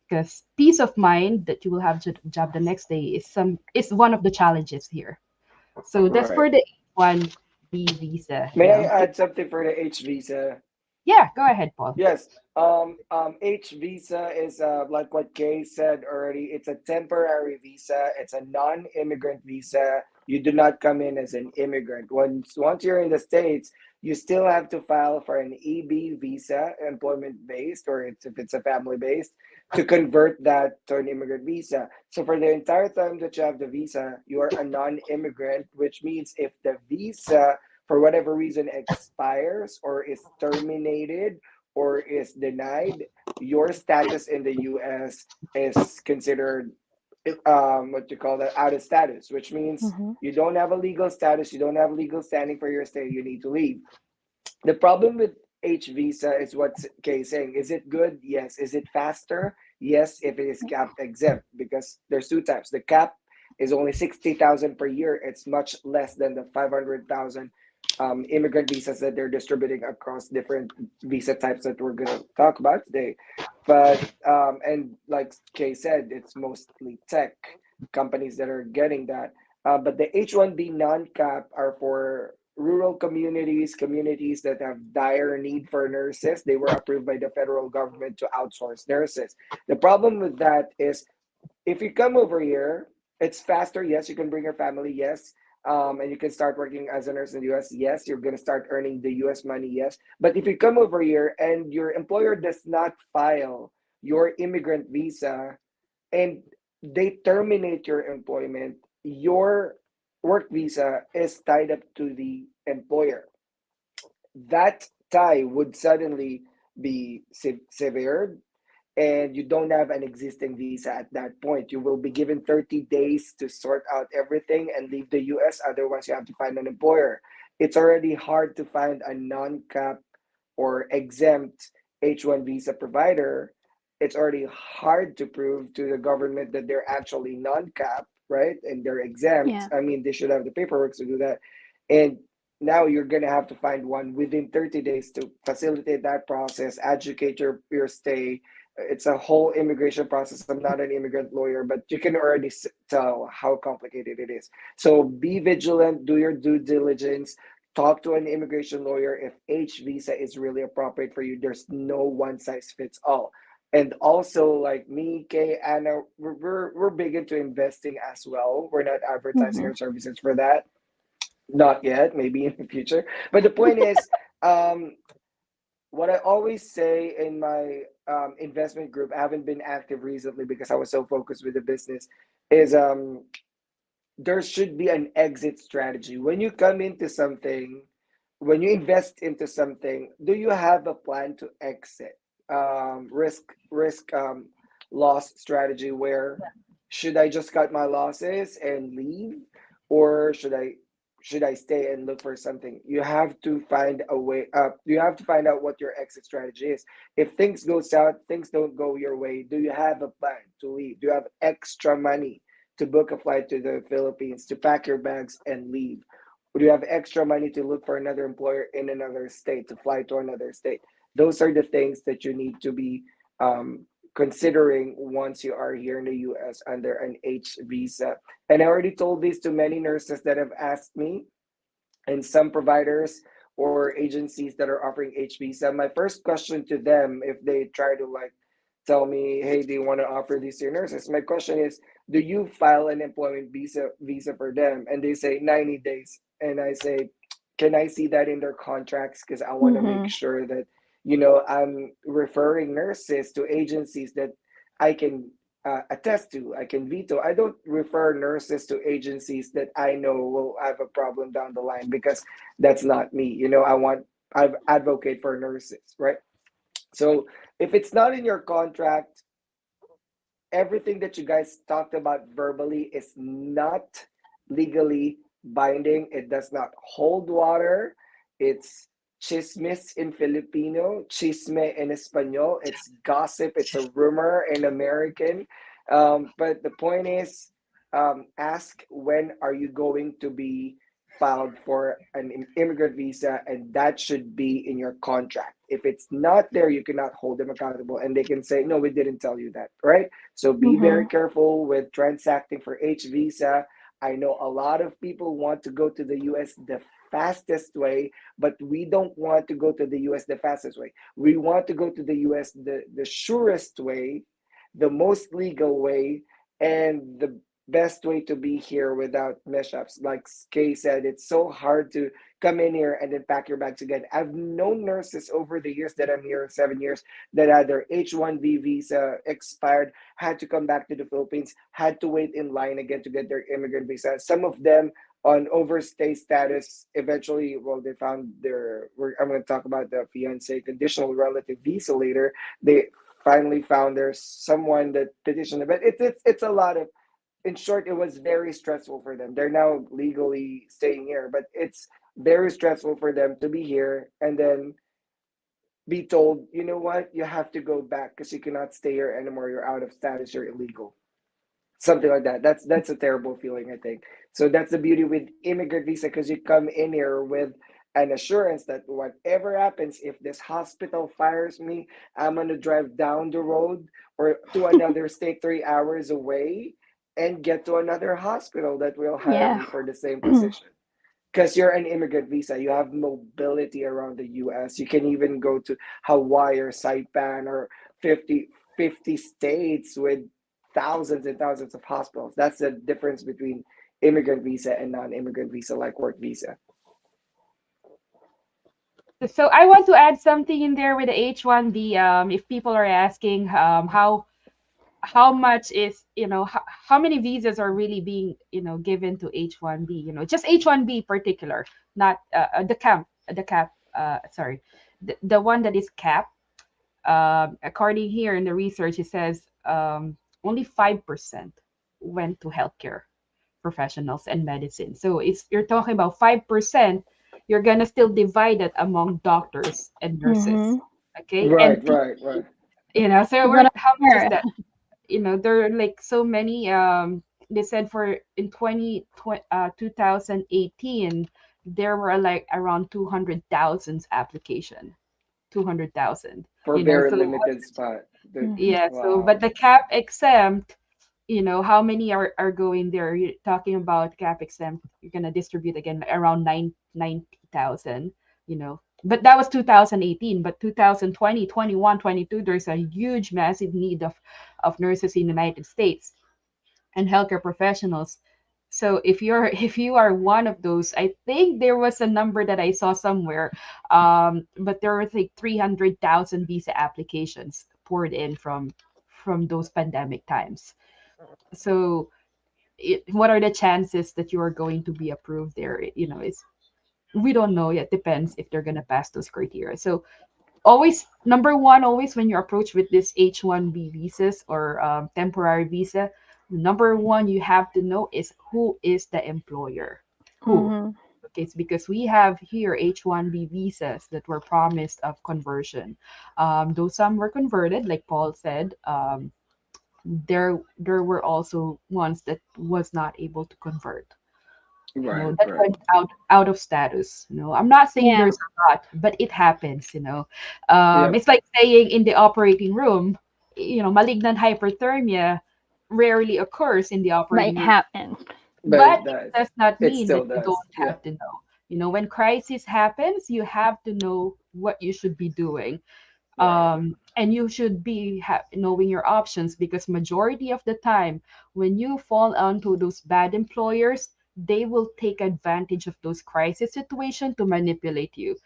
because peace of mind that you will have job the next day is one of the challenges here. So that's Right. for the H-1B visa. May Yeah. I add something for the H visa? Yeah, go ahead, Paul. Yes. H visa is like what Kay said already. It's a temporary visa. It's a non-immigrant visa. You do not come in as an immigrant. Once you're in the States, you still have to file for an EB visa, employment based, or if it's a family based, to convert that to an immigrant visa. So for the entire time that you have the visa, you are a non-immigrant, which means if the visa for whatever reason expires or is terminated or is denied, your status in the US is considered what you call that, out of status, which means Mm-hmm. you don't have a legal status, you don't have legal standing for your stay, you need to leave. The problem with H visa is what Kay is saying. Is it good? Yes. Is it faster? Yes, if it is cap exempt, because there's two types. The cap is only 60,000 per year. It's much less than the 500,000 immigrant visas that they're distributing across different visa types that we're going to talk about today. But and like Kay said, it's mostly tech companies that are getting that. But the H-1B non-cap are for rural communities, communities that have dire need for nurses. They were approved by the federal government to outsource nurses. The problem with that is if you come over here, it's faster. Yes, you can bring your family. Yes. And you can start working as a nurse in the US. Yes, you're going to start earning the US money. Yes. But if you come over here and your employer does not file your immigrant visa and they terminate your employment, your work visa is tied up to the employer. That tie would suddenly be severed, and you don't have an existing visa at that point. You will be given 30 days to sort out everything and leave the US. Otherwise, you have to find an employer. It's already hard to find a non cap or exempt H-1 visa provider. It's already hard to prove to the government that they're actually non cap, right? And they're exempt. Yeah. I mean, they should have the paperwork to do that. And now you're going to have to find one within 30 days to facilitate that process, educate your stay, it's a whole immigration process. I'm not an immigrant lawyer, but you can already tell how complicated it is. So be vigilant, do your due diligence, talk to an immigration lawyer if H visa is really appropriate for you. There's no one size fits all. And also, like me, Kay, Anna, we're big into investing as well. We're not advertising Mm-hmm. our services for that. Not yet, maybe in the future. But the point is, what I always say in my investment group, I haven't been active recently because I was so focused with the business, is there should be an exit strategy. When you come into something, when you invest into something, do you have a plan to exit? Risk loss strategy where should I just cut my losses and leave, or should I stay and look for something? You have to find a way. You have to find out what your exit strategy is. If things go south, things don't go your way. Do you have a plan to leave? Do you have extra money to book a flight to the Philippines, to pack your bags and leave? Would you have extra money to look for another employer in another state, to fly to another state? Those are the things that you need to be considering once you are here in the US under an H visa. And I already told this to many nurses that have asked me, and some providers or agencies that are offering H visa. My first question to them, if they try to like tell me, hey, do you want to offer this to your nurses? My question is, do you file an employment visa for them? And they say 90 days. And I say, can I see that in their contracts? Because I want to make Mm-hmm. sure that, I'm referring nurses to agencies that I can attest to, I can veto. I don't refer nurses to agencies that I know will have a problem down the line, because that's not me. I advocate for nurses, right? So if it's not in your contract, everything that you guys talked about verbally is not legally binding. It does not hold water. It's chismis in Filipino, chisme in Espanol. It's gossip. It's a rumor in American. But the point is, ask when are you going to be filed for an immigrant visa, and that should be in your contract. If it's not there, you cannot hold them accountable, and they can say, no, we didn't tell you that, right? So be very Mm-hmm. careful with transacting for H visa. I know a lot of people want to go to the US the fastest way, but we don't want to go to the US the fastest way. We want to go to the US the surest way, the most legal way, and the best way to be here without mess-ups. Like Kay said, it's so hard to come in here and then pack your bags again. I've known nurses over the years that I'm here, 7 years, that had their H-1B visa expired, had to come back to the Philippines, had to wait in line again to get their immigrant visa. Some of them on overstay status, eventually, well, they found I'm going to talk about the fiance conditional relative visa later. They finally found there's someone that petitioned, but it's a lot of, in short, it was very stressful for them. They're now legally staying here, but it's very stressful for them to be here and then be told, you know what, you have to go back because you cannot stay here anymore. You're out of status. You're illegal. Something like that. That's a terrible feeling, I think. So that's the beauty with immigrant visa, because you come in here with an assurance that whatever happens, if this hospital fires me, I'm gonna drive down the road or to another state 3 hours away and get to another hospital that will hire Yeah. me for the same position. Because you're an immigrant visa, you have mobility around the US. You can even go to Hawaii or Saipan or 50 states with thousands and thousands of hospitals. That's the difference between immigrant visa and non-immigrant visa, like work visa. So I want to add something in there with the H1B. If people are asking how much is, how many visas are really being, given to H1B, just H1B particular, not the cap, the one that is capped. According here in the research, it says only 5% went to healthcare professionals and medicine. So it's you're talking about 5%. You're gonna still divide it among doctors and nurses. Mm-hmm. Okay, Right, and right, right. so You're we're gonna how much is share. that? There are like so many. They said for in 2018 there were like around 200,000 application. 200,000. For very So limited spot. Mhm. Yeah, so but Wow. the cap exempt, how many are going there? You're talking about cap exempt, you're gonna distribute again around 90,000, But that was 2018, but 2020, 21, 22, there's a huge, massive need of nurses in the United States and healthcare professionals. So if you are one of those, I think there was a number that I saw somewhere, but there was like 300,000 visa applications poured in from those pandemic times. So what are the chances that you are going to be approved there? It's we don't know yet. Depends if they're gonna pass those criteria. So always number one, always when you approach with this H-1B visas or temporary visa, number one you have to know is who is the employer. Who? Mhm. Okay, it's because we have here H-1B visas that were promised of conversion. Though some were converted, like Paul said, there were also ones that was not able to convert, Right, that right. went out of status. I'm not saying Yeah. there's a lot, but it happens. Yep. It's like saying in the operating room, malignant hyperthermia rarely occurs in the But it operating room, happens. But but it it does. does not It mean that still you does. don't Yep. have to know. When crisis happens, you have to know what you should be doing, Right. and you should be knowing your options, because majority of the time when you fall onto those bad employers, they will take advantage of those crisis situation to manipulate you.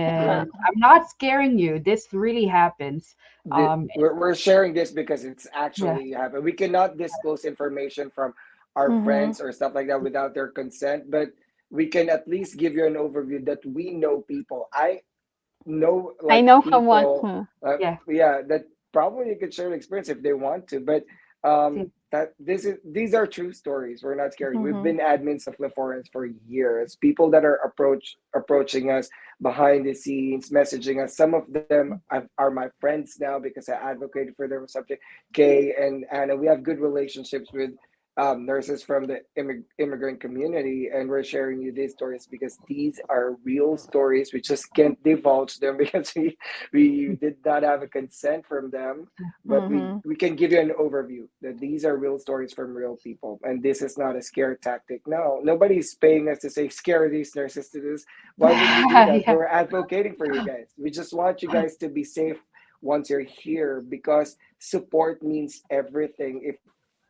Right. And Exactly. I'm not scaring you, this really happens. um We're sharing this because it's yeah, actually happened. We cannot disclose information from our Mhm. friends or stuff like that without their consent, but we can at least give you an overview that we know people. I know I like know someone people, too. yeah, yeah, that probably could share the experience if they want to, but yeah, that these are true stories. We're not scary. We've Mhm. been admins of LaForest for years. People that are approaching us behind the scenes, messaging us. Some of them are my friends now because I advocated for their subject. Kay and Anna, we have good relationships with nurses from the immigrant community, and we're sharing you these stories because these are real stories. We just can't divulge them because we did not have a consent from them, but Mhm. we can give you an overview that these are real stories from real people, and this is not a scare tactic. No, nobody's paying us to say scare these nurses to this. Why would we do that? yeah, We're advocating for you guys. We just want you guys to be safe once you're here, because support means everything. If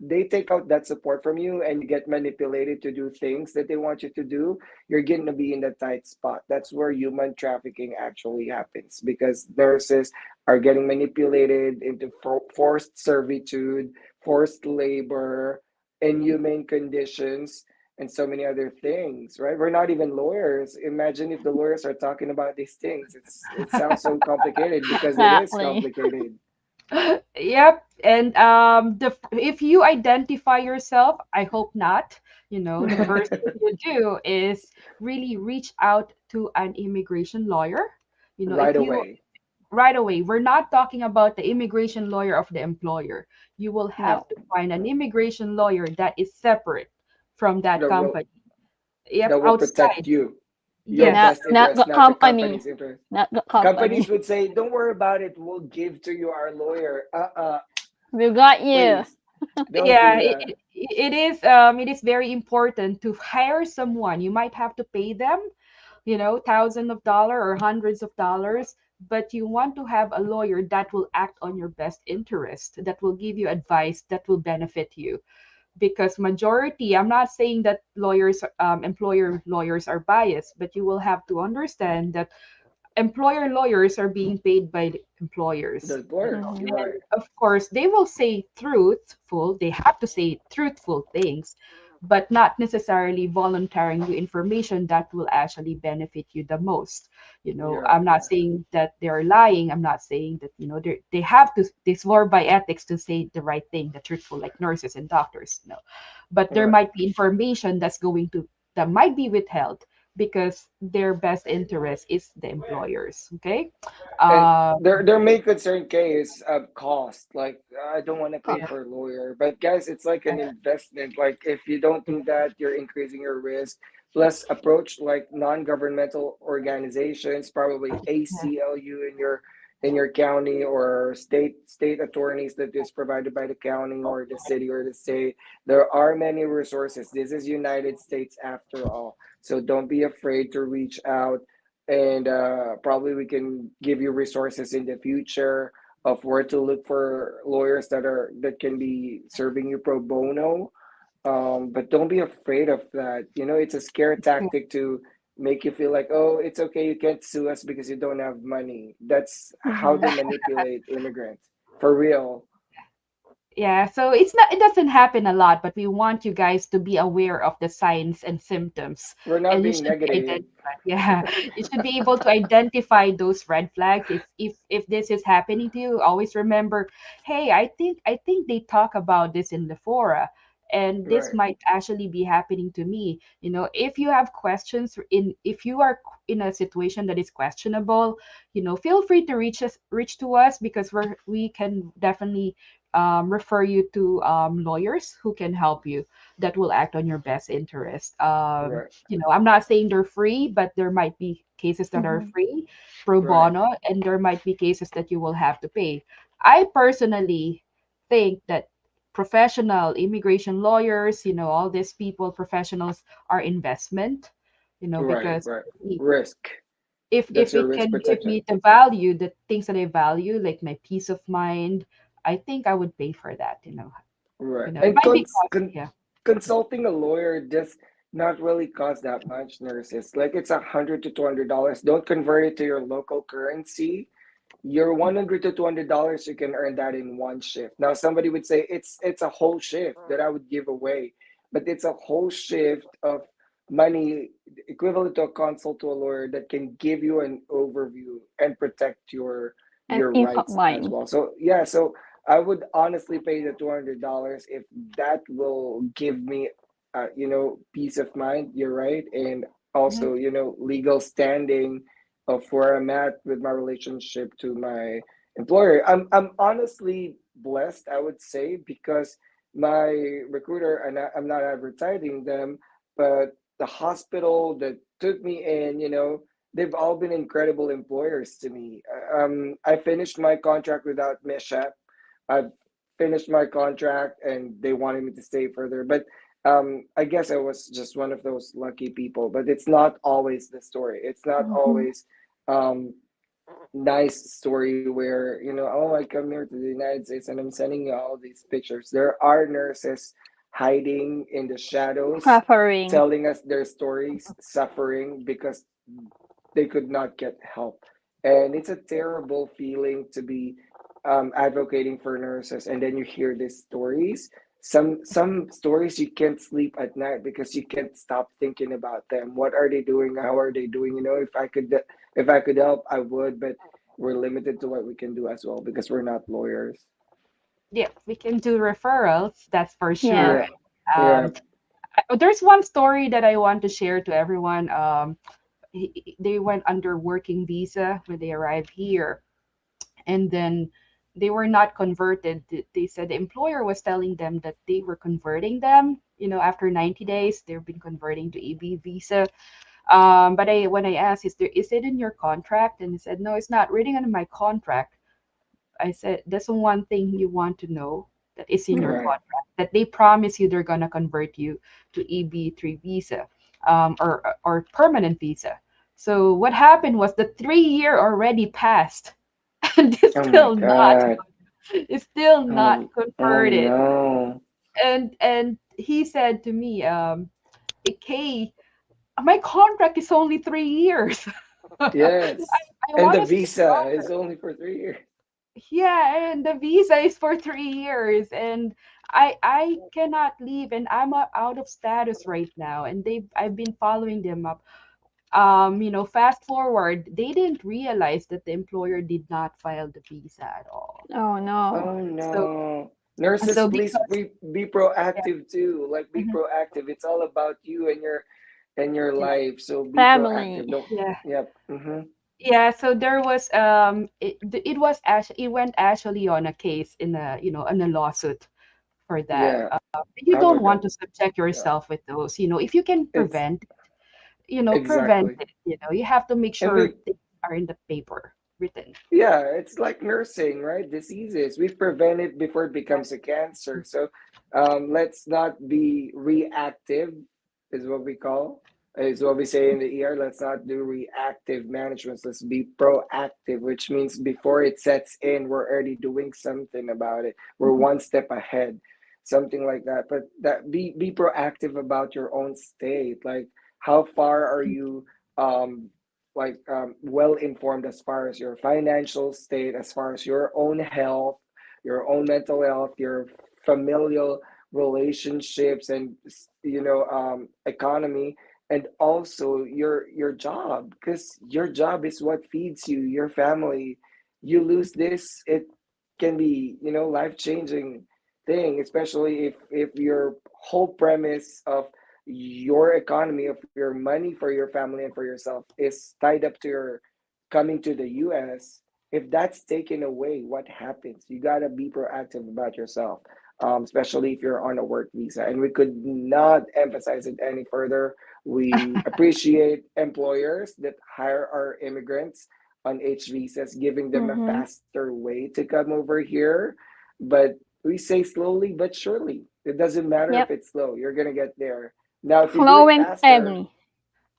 they take out that support from you and you get manipulated to do things that they want you to do, you're going to be in the tight spot. That's where human trafficking actually happens, because nurses are getting manipulated into forced servitude, forced labor, inhumane conditions, and so many other things, right? We're not even lawyers. Imagine if the lawyers are talking about these things. It sounds so complicated because it is Exactly. complicated. yep. And if you identify yourself, I hope not. The first thing you do is really reach out to an immigration lawyer. Right If you away. right away, we're not talking about the immigration lawyer of the employer. You will have No. to find an immigration lawyer that is separate from that That will company. Yep, that will protect outside. you, your Yes, Not best not interest, the not the company. company's interest. Not the company. Companies would say, "Don't worry about it. We'll give to you our lawyer." We got you. Please don't yeah, do that. it is very important to hire someone. You might have to pay them, thousands of dollars or hundreds of dollars, but you want to have a lawyer that will act on your best interest, that will give you advice that will benefit you. Because majority, I'm not saying that employer lawyers are biased, but you will have to understand that employer lawyers are being paid by the employers. The lawyers, you're Mhm. And right. of course, they will say truthful, they have to say truthful things, but not necessarily volunteering you information that will actually benefit you the most. You're I'm right. not saying that they're lying. I'm not saying that, they have to, they swore by ethics to say the right thing, the truthful, like nurses and doctors. No. But there Right. might be information that might be withheld because their best interest is the employers. Okay. And Um, their main concern, Kay, is cost. Like, I don't want to pay yeah, for a lawyer, but guys, it's like an investment. Like, if you don't do that, you're increasing your risk. Plus, approach like non-governmental organizations, probably yeah, ACLU in in your county or state attorneys that is provided by the county or the city or the state. There are many resources. This is United States after all, so don't be afraid to reach out, and probably we can give you resources in the future of where to look for lawyers that can be serving you pro bono. But don't be afraid of that. It's a scare tactic to make you feel like, oh, it's okay, you can't sue us because you don't have money. That's how they Mhm. manipulate immigrants. For real. Yeah, so it doesn't happen a lot, but we want you guys to be aware of the signs and symptoms. We're not And you being should be negative. identified. Yeah. You should be able to identify those red flags. If this is happening to you, always remember, hey, I think they talk about this in the fora. And this Right, might actually be happening to me. If you have questions if you are in a situation that is questionable, feel free to reach to us because we can definitely refer you to lawyers who can help you that will act on your best interest. right, I'm not saying they're free, but there might be cases that are Mhm. free pro right, bono, and there might be cases that you will have to pay. I personally think that professional immigration lawyers, all these people, professionals are investment, right, because right. Risk. if That's your it risk can give protection. me the things that I value, like my peace of mind, I think I would pay for that. Right. It And might be costly, yeah. consulting a lawyer does not really cost that much, nurses. Like it's $100 to $200. Don't convert it to your local currency. Your $100 to $200, you can earn that in one shift. Now, somebody would say it's a whole shift that I would give away, but it's a whole shift of money equivalent to a consult to a lawyer that can give you an overview and protect your And your peace of rights as mind. well. So yeah, so I would honestly pay the $200 if that will give me, peace of mind. You're right, and Mhm. also legal standing of where I'm at with my relationship to my employer. I'm honestly blessed, I would say, because my recruiter, and I'm not advertising them, but the hospital that took me in, they've all been incredible employers to me. I finished my contract without mishap. I've finished my contract, and they wanted me to stay further, but I guess I was just one of those lucky people. But it's not always the story. It's not Mhm. always um, nice story where oh, I come here to the United States and I'm sending you all these pictures. There are nurses hiding in the shadows, Suffering. telling us their stories, suffering because they could not get help. And it's a terrible feeling to be advocating for nurses, and then you hear these stories. Some stories you can't sleep at night because you can't stop thinking about them. What are they doing? How are they doing? If I could help, I would, but we're limited to what we can do as well because we're not lawyers. Yeah, we can do referrals, that's for Yeah. sure. Yeah, yeah. Um, there's one story that I want to share to everyone. They went under working visa when they arrived here, and then they were not converted. They said the employer was telling them that they were converting them. After 90 days, they've been converting to EB visa. But when I asked, is it in your contract? And he said, no, it's not. Reading on my contract, I said, that's the one thing you want to know that is in your Mhm. Right, contract, that they promise you they're gonna convert you to EB3 visa, or permanent visa. So what happened was the 3 year already passed, and oh my god. it's still not Oh converted. no. And he said to me, Kay, my contract is only 3 years. Yes, I and want the to stay visa is longer. only for 3 years. Yeah, and the visa is for 3 years, and I cannot leave, and I'm out of status right now, and I've been following them up. Fast forward, they didn't realize that the employer did not file the visa at all. Oh no. Oh So no. Nurses, so please because be yeah, proactive too. Like be mhm, proactive. It's all about you and your yeah, life. So be proactive. Family. Don't yeah. yep. Mm-hmm. Yeah, so there was it was actually, it went actually on a case in a on a lawsuit for that. Yeah. You How don't about want that? to subject Yeah. yourself with those. If you can It's prevent, prevent exactly. it. You have to make And sure things are in the paper. written. Yeah, it's like nursing, right? Diseases. We prevent it before it becomes a cancer. So let's not be reactive, is what we call, is what we say in the ER. Let's not do reactive management. Let's be proactive, which means before it sets in, we're already doing something about it. We're one step ahead, something like that. But that be proactive about your own state. Like, how far are you? Well informed as far as your financial state, as far as your own health, your own mental health, your familial relationships, and economy, and also your job, because your job is what feeds you, your family. You lose this, it can be life changing thing, especially if your whole premise of your economy, of your money for your family and for yourself, is tied up to your coming to the US. If that's taken away, what happens? You got to be proactive about yourself, especially if you're on a work visa. And we could not emphasize it any further. We appreciate employers that hire our immigrants on H visas, giving them a Mm-hmm. faster way to come over here. But we say slowly but surely. It doesn't matter if Yep. it's slow, you're going to get there. Now, if you do Slow it and faster, steady. slow and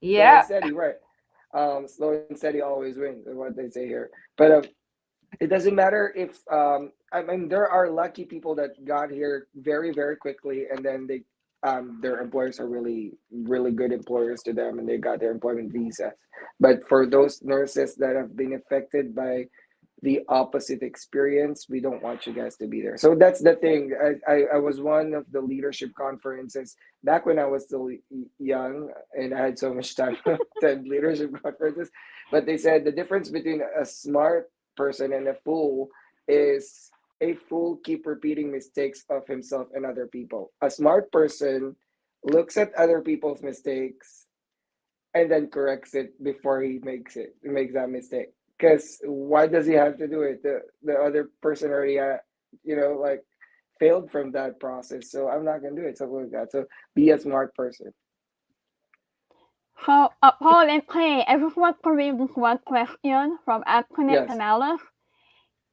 Yeah. steady, right? Slow and steady always wins, is what they say here. But it doesn't matter if I mean, there are lucky people that got here very very quickly, and then their employers are really really good employers to them, and they got their employment visas. But for those nurses that have been affected by the opposite experience, we don't want you guys to be there. So that's the thing. I was one of the leadership conferences back when I was still young, and I had so much time to attend leadership conferences. But they said the difference between a smart person and a fool is a fool keep repeating mistakes of himself and other people. A smart person looks at other people's mistakes and then corrects it before he makes that mistake. Because why does he have to do it? The other person already like failed from that process, so I'm not gonna do it, something like that. So be a smart person. So, Paul and Clay, I just want to read this one question from Antoinette Yes. Canales.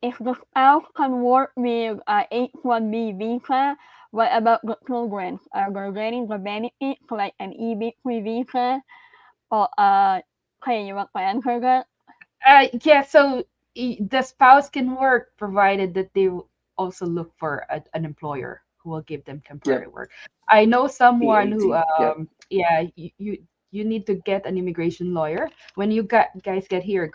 If the spouse can work with H-1B visa, what about the children? Are they getting the benefits like an EB3 visa? Or, Clay, you want to answer that? Yeah, so the spouse can work provided that they also look for an employer who will give them temporary Yep. work. I know someone who, EAD. Yep. yeah, you need to get an immigration lawyer when you guys get here,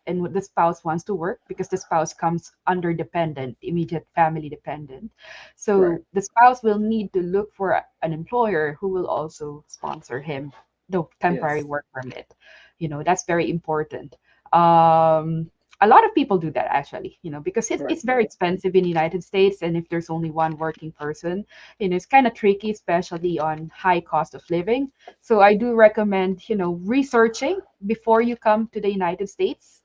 and the spouse wants to work because the spouse comes under dependent, immediate family dependent. Right. So the spouse will need to look for an employer who will also sponsor him the temporary Yes. work permit. That's very important. um a lot of people do that actually, because Right. it's very expensive in the United States, and if there's only one working person, it's kind of tricky, especially on high cost of living. So I do recommend, researching before you come to the United States,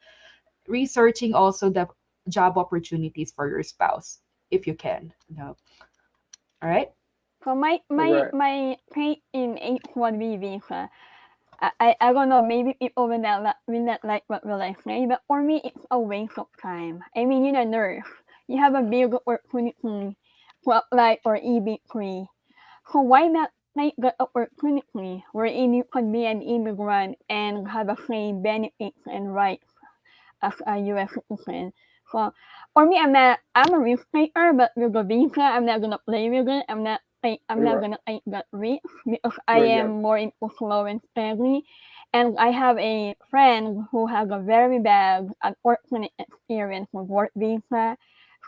researching also the job opportunities for your spouse if you can. All right. So Right. my take in H-1B visa, I don't know, maybe people will not like what will I say, but for me, it's a waste of time. I mean, you're a nurse. You have a big opportunity to apply for EB3. So why not take the opportunity wherein you can be an immigrant and have the same benefits and rights as a US citizen? So for me, I'm a risk taker, but with the visa, I'm not gonna play with it. I'm not Right. gonna take that risk because I Right. Yep. am more into slow and steady. And I have a friend who has a very bad, unfortunate experience with work visa.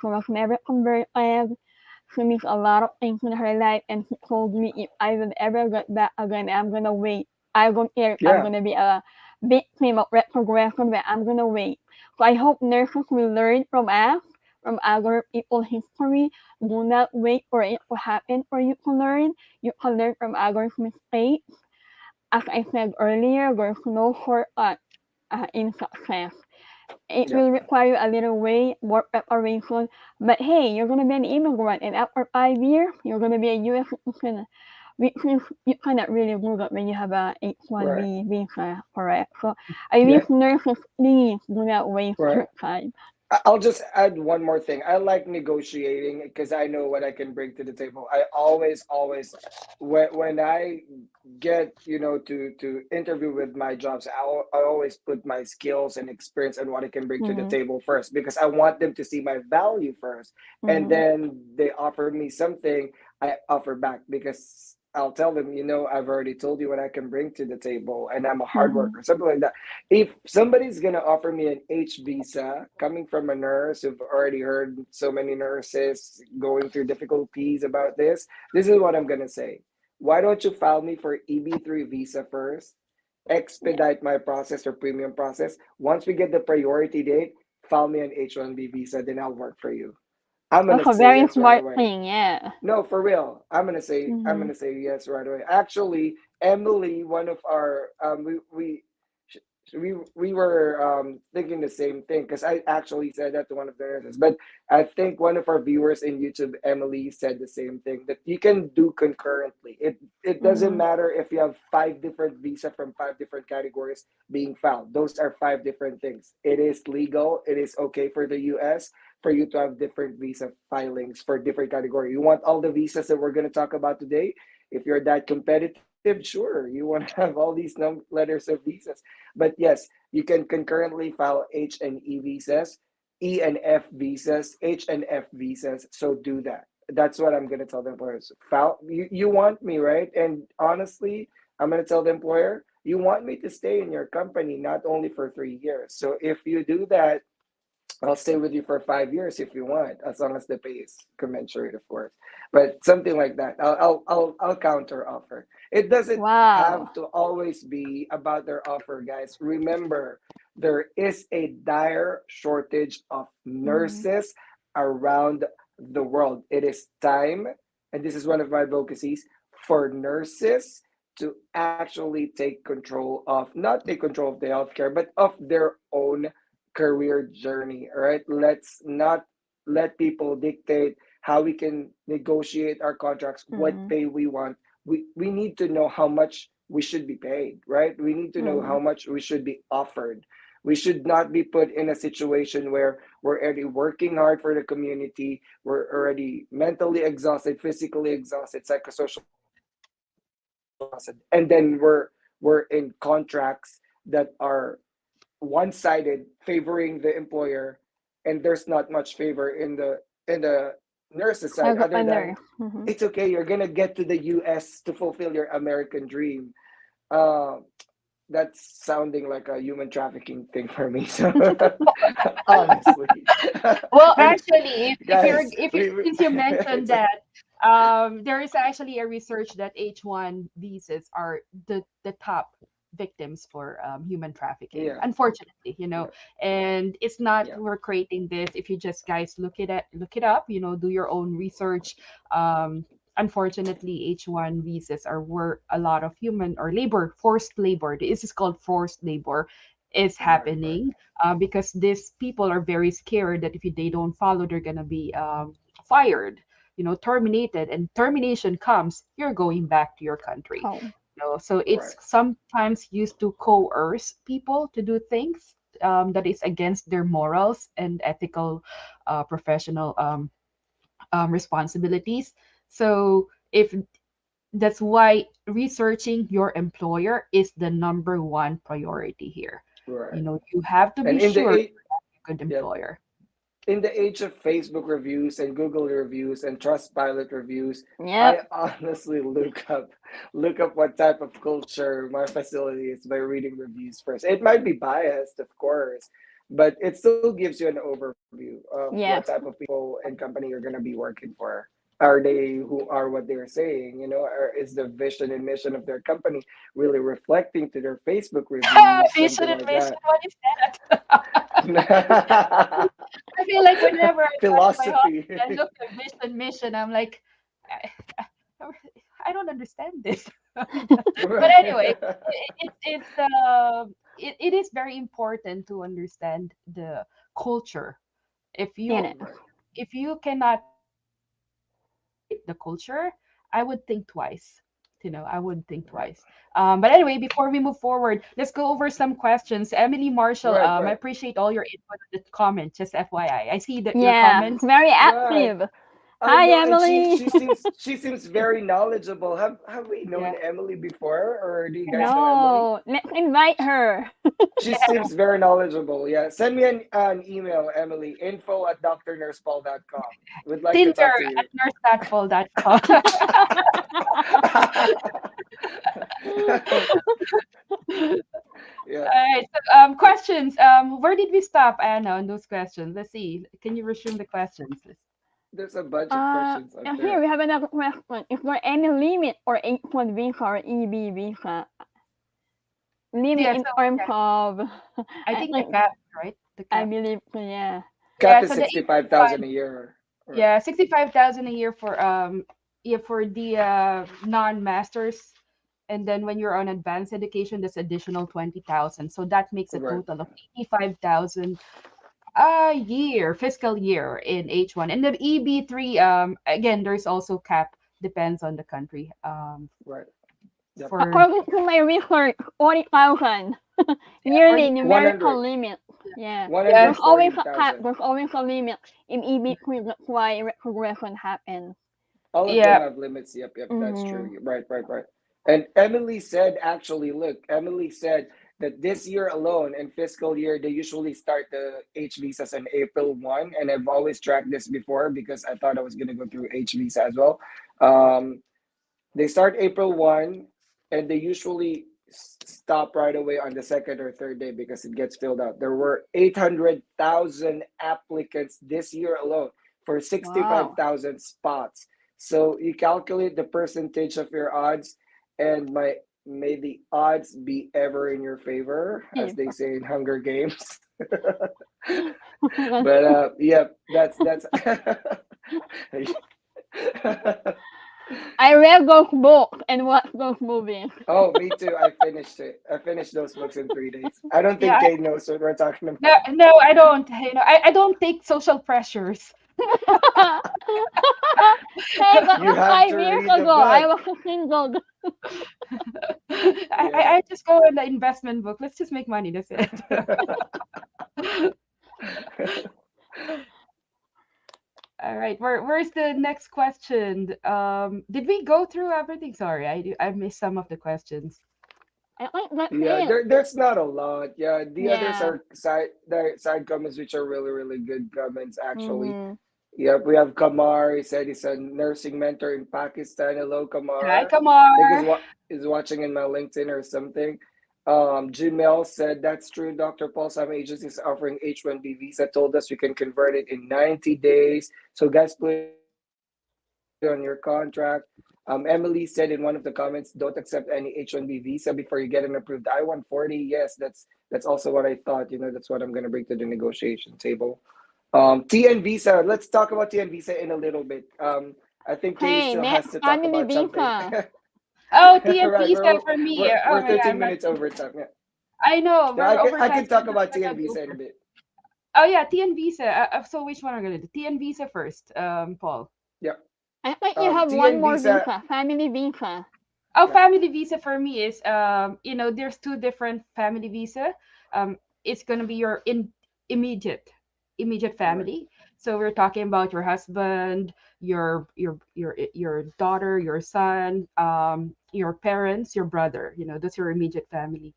She was never converted. She missed a lot of things in her life, and she told me if I will ever get back again, I'm gonna wait. I don't care if I'm Yeah. gonna be a victim of retrogression, but I'm gonna wait. So I hope nurses will learn from us, from other people's history. Do not wait for it to happen for you to learn. You can learn from others' mistakes. As I said earlier, there's no shortcut in success. It Yep. will require a little way more preparation. But hey, you're gonna be an immigrant, and after 5 years, you're gonna be a U.S. citizen. which is you cannot really do that when you have a Right. H1B visa, correct? So I Yeah. wish nurses please do not waste Right. your time. I'll just add one more thing. I like negotiating because I know what I can bring to the table. I always, when I get to interview with my jobs, I always put my skills and experience and what I can bring to the Mm-hmm. table first because I want them to see my value first, and Mm-hmm. then they offer me something, I offer back because I'll tell them, I've already told you what I can bring to the table, and I'm a hard Mm-hmm. worker, something like that. If somebody's gonna offer me an H visa, coming from a nurse who've already heard so many nurses going through difficulties about this is what I'm gonna say. Why don't you file me for EB3 visa first? Yeah, Expedite my process or premium process. Once we get the priority date, file me an H1B visa, then I'll work for you. I'm that's gonna a say very yes right smart away. thing. Yeah. No, for real. I'm Mm-hmm. gonna say yes right away. Actually, Emily, one of our we were thinking the same thing because I actually said that to one of the nurses. But I think one of our viewers in YouTube, Emily, said the same thing that you can do concurrently. It doesn't Mm-hmm. matter if you have five different visa from five different categories being filed. Those are five different things. It is legal. It is okay for the U.S. for you to have different visa filings for different category. You want all the visas that we're going to talk about today? If you're that competitive, sure, you want to have all these letters of visas. But yes, you can concurrently file H and E visas, E and F visas, H and F visas. So do that. That's what I'm going to tell the employers. File, you want me, right? And honestly, I'm going to tell the employer, you want me to stay in your company, not only for 3 years. So if you do that, I'll stay with you for 5 years if you want, as long as the pay is commensurate, of course. But something like that, I'll counter offer. It doesn't Wow. have to always be about their offer, guys. Remember, there is a dire shortage of Mm-hmm. nurses around the world. It is time, and this is one of my advocacies for nurses to actually take control of, not take control of the healthcare, but of their own career journey. All right, let's not let people dictate how we can negotiate our contracts, what Mm-hmm. pay we want. We need to know how much we should be paid, right? We need to know Mm-hmm. how much we should be offered. We should not be put in a situation where we're already working hard for the community, we're already mentally exhausted, physically exhausted, psychosocially exhausted, and then we're in contracts that are one-sided, favoring the employer, and there's not much favor in the nurse's side, As other a than nurse. Mm-hmm. it's okay, you're gonna get to the US to fulfill your American dream. uh, that's sounding like a human trafficking thing for me, so honestly. Well, And actually, guys, if you since you mentioned it's that, there is actually a research that H1 visas are the top victims for human trafficking. yeah, Unfortunately, yeah, and it's not yeah, we're creating this. If you just guys look it up, do your own research. Um, Unfortunately, H1 visas are where a lot of human or labor, forced labor. This is called forced labor, is right, right, happening because these people are very scared that if they don't follow, they're gonna be fired, terminated, and termination comes, you're going back to your country. Oh. So it's right, sometimes used to coerce people to do things that is against their morals and ethical, professional responsibilities. So if that's why researching your employer is the number one priority here. right. You have to be And in the sure eight, you're a good yeah, employer. in the age of Facebook reviews and Google reviews and Trustpilot reviews, I Yep. honestly look up what type of culture my facility is by reading reviews first. It might be biased, of course, but it still gives you an overview of what type Yes. of people and company you're going to be working for. Are they who are what they're saying? Or is the vision and mission of their company really reflecting to their Facebook reviews, Vision something and like mission. that? What is that? I feel like whenever I talk to my Philosophy. husband and look at vision, mission, I'm like, I, I I don't understand this. But Right. anyway, it is very important to understand the culture. If you It is. Right. if you cannot tolerate the culture, I would think twice. I wouldn't think twice. But anyway, before we move forward, let's go over some questions. Emily Marshall, Right, I right. appreciate all your input in the comment, just FYI. I see that your Yeah, comments. very Right. active. I Hi, know, and Emily. she seems very knowledgeable. Have we Yeah, known Emily before, or do you yeah, guys know Emily? No, let's invite her. She yeah. seems very knowledgeable. Yeah, send me an email, Emily, info@drnursepaul.com. We'd like to Tinder talk to at you. nursepaul.com. Yeah, All right. So, questions. Where did we stop, Anna, on those questions? Let's see. Can you resume the questions? there's a bunch of questions up And here there. we have another question. Is there any limit for H1 visa or EB visa? Limit Yeah. in So terms yeah, of, I I think the think, cap, right? The I cap. believe, so, yeah. Cap Yeah. is So the 65,000 a year. Right. yeah, 65,000 a year for yeah, for the non-masters, and then when you're on advanced education, that's additional 20,000. So that makes a Right. total of 85,000 a year, fiscal year in H1. And the EB3, again, there's also cap, depends on the country. Right. Yep. For According to my research, 40,000 yeah, yearly 40, numerical 100. limit. Yeah. There's yes, always a cap, 140,000. there's always a limit in EB3. That's why retrogression happens. All of them yeah, have limits. Yep, yep, that's Mm-hmm. true. Right, right, right. And Emily said, actually, look, Emily said that this year alone in fiscal year, they usually start the H visas on April 1. And I've always tracked this before because I thought I was going to go through H visa as well. Um, they start April 1 and they usually stop right away on the second or third day because it gets filled out. There were 800,000 applicants this year alone for Wow. 65,000 spots. So you calculate the percentage of your odds, and may the odds be ever in your favor, as they say in Hunger Games. But yeah, that's I read those books and watched those movies. Oh, me too. I finished it. I finished those books in 3 days. I don't yeah. think Kay knows what we're talking No, about. no, I don't. I don't take social pressures. Hey, that You was have to 5 years read the ago. I book. was single. Yeah. I just go in the investment book. Let's just make money. That's it. All right. Where's the next question? Did we go through everything? Sorry, I missed some of the questions. I think that's Yeah, it. there's not a lot. Yeah, the others Yeah. are side comments which are really, really good comments actually. Mm-hmm. Yep, we have Kamar. He said he's a nursing mentor in Pakistan. Hello, Hi, Kamar. I think Kamar. is watching in my LinkedIn or something. Gmail said that's true. Dr. Paul, some agencies offering H-1B visa told us we can convert it in 90 days. So guys, put it on your contract. Emily said in one of the comments, don't accept any H-1B visa before you get an approved I-140. Yes, that's also what I thought. That's what I'm gonna bring to the negotiation table. TN visa. Let's talk about TN visa in a little bit. I think Kay still Hey, has to next talk about family something. visa. Oh, Right, TNP said for me. we're Oh my 13 God, minutes over time. Yeah, I know yeah. we're I overtime, can so I'm talk just about TN gonna go visa in a for. bit. Oh yeah, TN visa. So which one are we gonna do? TN visa first, Paul. Yeah. I think you have one TN more visa. visa, family visa. Oh, Yeah. family visa for me is there's two different family visa. It's gonna be your immediate immediate Right. family. So we're talking about your husband, your daughter, your son, your parents, your brother. That's your immediate family.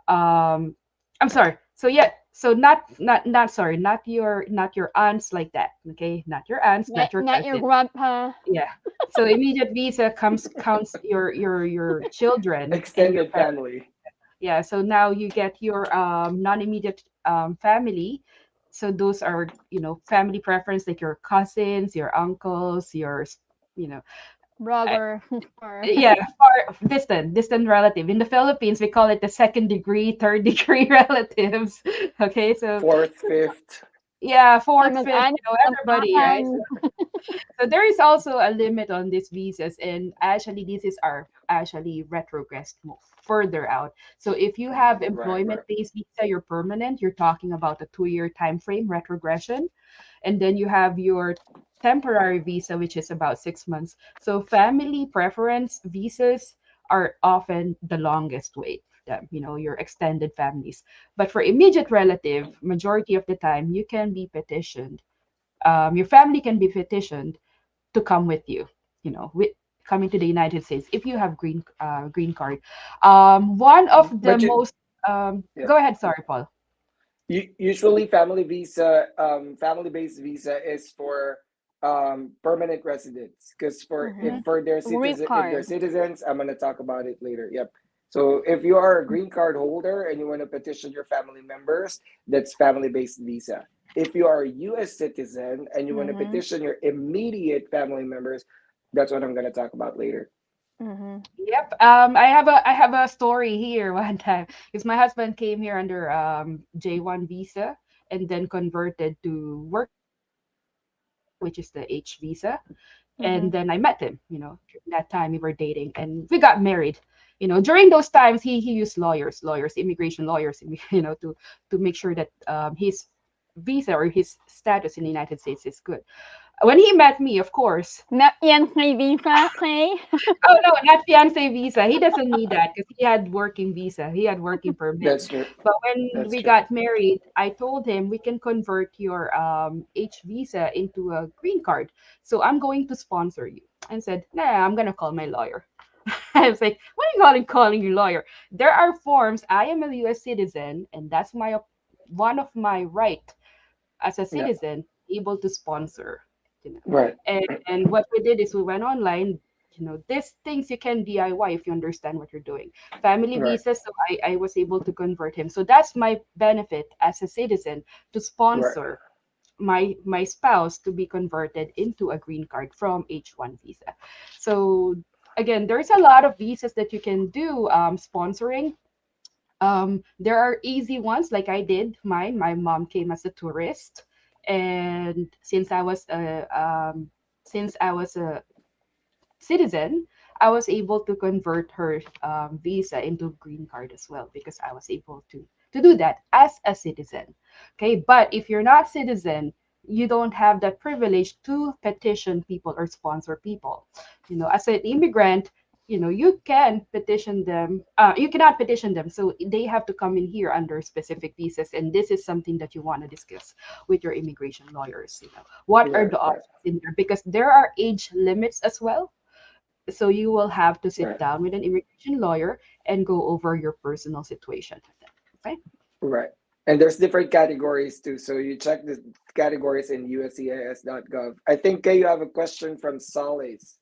um I'm sorry. So yeah, so not sorry, not your aunts like that. Okay, not your aunts, not your Not your cousin. grandpa. Yeah. So immediate visa counts your children and your Extended parents. family. Yeah. So now you get your non-immediate family. So those are family preference, like your cousins, your uncles, you know I, Brother, sister. yeah, far distant relative. In the Philippines, we call it the second degree, third degree relatives. Okay, so Fourth, fifth. yeah, fourth, fifth, Kamag-anak, everybody, right? kamag-anan. So there is also a limit on these visas, and actually, these is are actually retrogressed further out. So if you have Right, right. employment-based visa, you're permanent. You're talking about a 2-year time frame retrogression, and then you have your temporary visa, which is about 6 months. So family preference visas are often the longest wait for them, your extended families. But for immediate relative, majority of the time, you can be petitioned. Your family can be petitioned to come with you, with coming to the United States if you have green card. One of the But you, most yeah. go ahead, sorry, Paul. Usually, family-based visa is for permanent residents. Because for if Mm-hmm. for their Green citizen, if they're card. citizens, I'm gonna talk about it later. Yep. So if you are a green card holder and you want to petition your family members, that's family-based visa. If you are a U.S. citizen and you want to Mm-hmm. petition your immediate family members, that's what I'm gonna talk about later. Mm-hmm. Yep. I have a story here one time because my husband came here under J1 visa and then converted to work visa, which is the H visa. And Mm-hmm. then I met him, during that time we were dating and we got married. During those times he used lawyers, immigration lawyers, to make sure that his visa or his status in the United States is good. When he met me, of course. Not Yankee visa, okay? Oh no, not fiance visa. He doesn't need that because he had working visa. He had working permit. That's true. But when That's we true. got married, I told him we can convert your H visa into a green card. So I'm going to sponsor you. And said, nah, I'm gonna call my lawyer. I was like, what are you calling your lawyer? There are forms. I am a US citizen, and that's my one of my right as a Yeah. citizen able to sponsor. you know Right. and what we did is we went online. These things you can DIY if you understand what you're doing. Family Right. visa, so I was able to convert him. So that's my benefit as a citizen, to Right. sponsor my spouse to be converted into a green card from H1 visa. So again, there's a lot of visas that you can do sponsoring. There are easy ones like I did mine. My mom came as a tourist, and since I was a citizen, I was able to convert her visa into green card as well because I was able to do that as a citizen. Okay, but if you're not citizen, you don't have that privilege to petition people or sponsor people. As an immigrant, you can petition them. You cannot petition them, so they have to come in here under specific visas, and this is something that you want to discuss with your immigration lawyers. What are Right. the Right. options in there, because there are age limits as well, so you will have to sit Right. down with an immigration lawyer and go over your personal situation with them. Okay? Right. And there's different categories too. So you check the categories in uscis.gov. I think you have a question from Solis.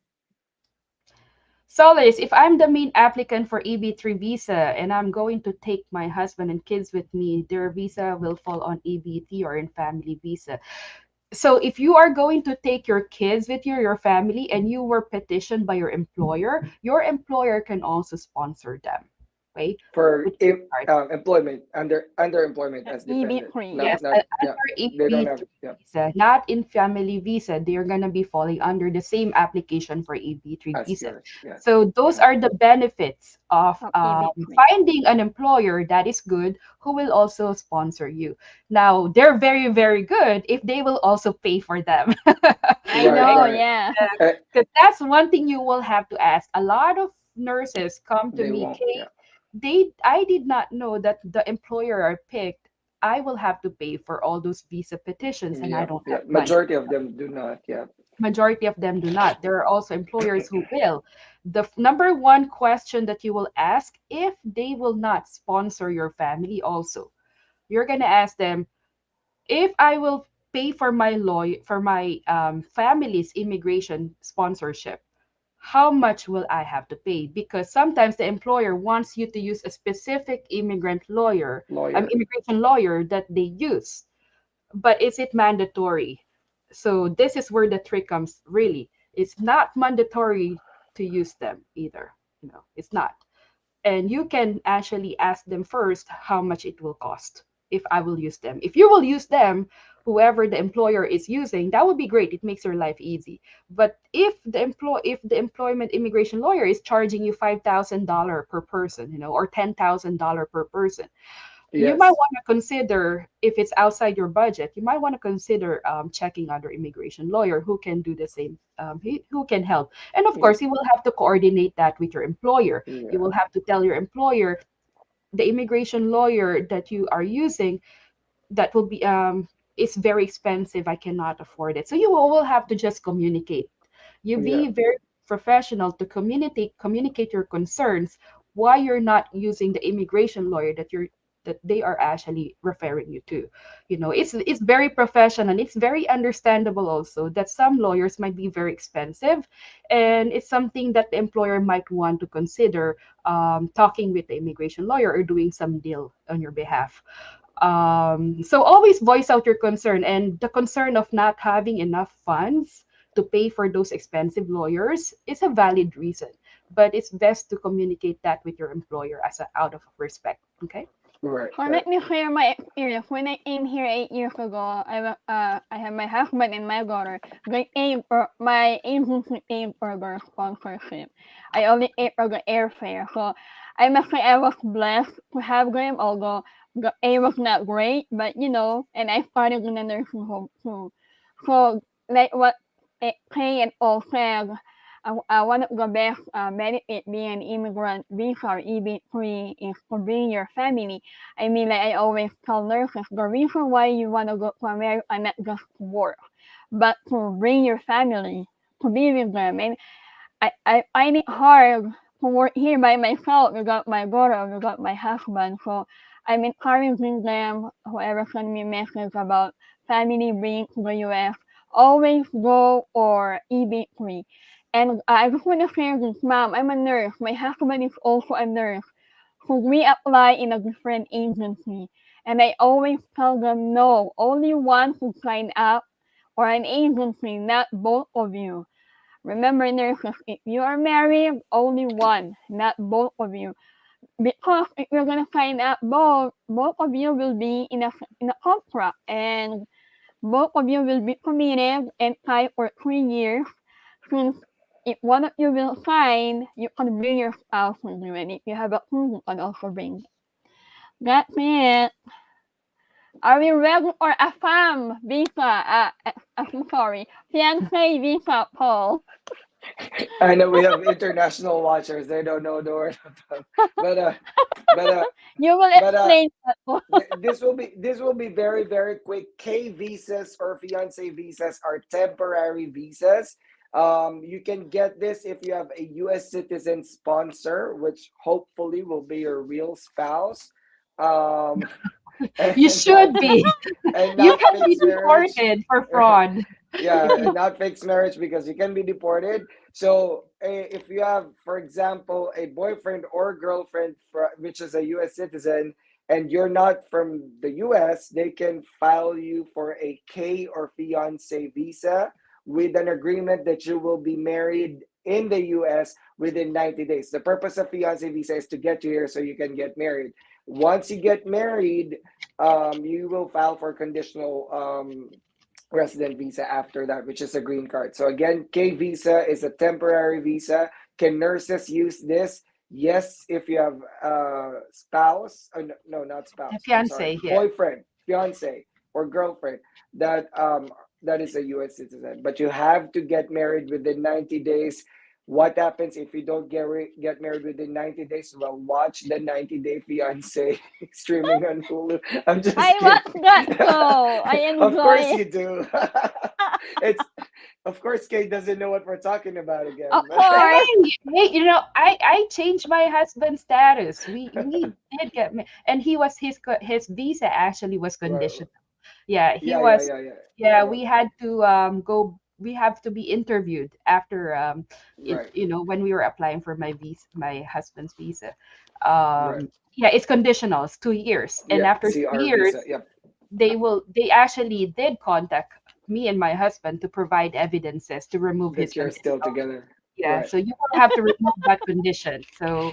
Solis, if I'm the main applicant for EB3 visa and I'm going to take my husband and kids with me, their visa will fall on EB3 or in family visa. So if you are going to take your kids with you, your family, and you were petitioned by your employer can also sponsor them. Okay? For With green card. employment underemployment as dependent. EB3. Not Yes, not yeah. under They don't have EB3 yeah. visa, not in family visa. They're gonna be falling under the same application for EB3 As visa. yours. Yes. So those are the benefits of Of EB3. finding an employer that is good who will also sponsor you. Now they're very, very good if they will also pay for them, I Right. right? know, Right. yeah. Uh, Because that's one thing you will have to ask. A lot of nurses come to they me, won't. Kay, Yeah. I did not know that the employer I picked, I will have to pay for all those visa petitions and I Yeah. don't Yeah. have money. Majority of them do not. Yeah. Majority of them do not. There are also employers who will. The number one question that you will ask, if they will not sponsor your family also, you're going to ask them, if I will pay for my family's immigration sponsorship, how much will I have to pay? Because sometimes the employer wants you to use a specific Lawyer. immigration lawyer that they use. But is it mandatory? So this is where the trick comes, really. It's not mandatory to use them either. It's not. And you can actually ask them first how much it will cost if I will use them. If you will use them, whoever the employer is using, that would be great. It makes your life easy. But if the employment immigration lawyer is charging you $5,000 per person, or $10,000 per person, you might Yes. want to consider, if it's outside your budget, you might want to consider checking under immigration lawyer who can do the same, who can help. And of Yeah. course, you will have to coordinate that with your employer. You Yeah. will have to tell your employer, the immigration lawyer that you are using, that will be it's very expensive, I cannot afford it. So you will have to just communicate. You Yeah. be very professional to communicate your concerns, why you're not using the immigration lawyer that they are actually referring you to. It's very professional, and it's very understandable also that some lawyers might be very expensive, and it's something that the employer might want to consider, talking with the immigration lawyer or doing some deal on your behalf. So always voice out your concern, and the concern of not having enough funds to pay for those expensive lawyers is a valid reason, but it's best to communicate that with your employer as out of respect. Okay. Right. So Right. let me share my experience. When I came here 8 years ago, I have my husband and my daughter. They aim for my agency aimed for the sponsorship. I only aim for the airfare. So I must say I was blessed to have them, although the aim was not great, but and I started in a nursing home too. So like what Kay and all said, one of the best benefit being an immigrant visa or EB3 is to bring your family. I mean, like I always tell nurses, the reason why you want to go to America not just to work, but to bring your family, to be with them. And I find it hard to work here by myself without my daughter, without my husband. So I'm encouraging them, whoever send me a message about family bringing to the US, always go or EB3. And I just want to share this, mom. I'm a nurse. My husband is also a nurse. So we apply in a different agency. And I always tell them no, only one who sign up or an agency, not both of you. Remember, nurses, if you are married, only one, not both of you. Because if you're gonna sign up both of you will be in a contract, and both of you will be committed and tied for 3 years. Since if one of you will sign, you can bring your spouse with you, and if you have a crew, you can also bring. That's it. Are we ready for a fam visa? I'm sorry, fiance visa, Paul. I know we have international watchers. They don't know the word of them. But but You will but explain that one. this will be very very quick. K visas or fiance visas are temporary visas. You can get this if you have a U.S. citizen sponsor, which hopefully will be your real spouse. Um, You and should not be. and You not can be fixed marriage. deported for fraud if Yeah, you. and not fixed marriage because you can be deported. So if you have, for example, a boyfriend or girlfriend which is a U.S. citizen and you're not from the U.S., they can file you for a K or fiance visa with an agreement that you will be married in the U.S. within 90 days. The purpose of fiance visa is to get you here so you can get married. Once you get married, you will file for conditional resident visa after that, which is a green card. So again, K visa is a temporary visa. Can nurses use this? Yes, if you have a spouse, no, not A spouse. I'm sorry, fiance, yeah. boyfriend, fiance, or girlfriend that is a U.S. citizen. But you have to get married within 90 days. What happens if you don't get married within 90 days? Well, watch the 90-day fiance streaming on Hulu. I'm I just watched kidding. that show. I Of enjoy course it. you do. It's of course Kate doesn't know what we're talking about Of again. course. Hey, I changed my husband's status. We did get me, and he was his visa actually was Right. conditional. Yeah, he Yeah, yeah, was. yeah, yeah. Yeah, Yeah. we had to go. We have to be interviewed after Right. when we were applying for my husband's visa. Right. Yeah, it's conditional. It's 2 years, and Yep. after two CR years, visa. Yep. they actually did contact me and my husband to provide evidences to remove his That you're condition. still together. Yeah, Right. so you will have to remove that condition. So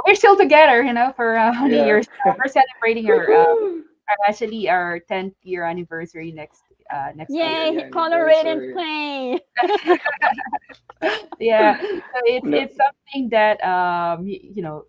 we're still together, for how many Yeah. years now? We're celebrating Woohoo! actually our 10th year anniversary next Yeah, year. Yay, yeah, he tolerated anniversary. play. Yeah, so it's No, it's something that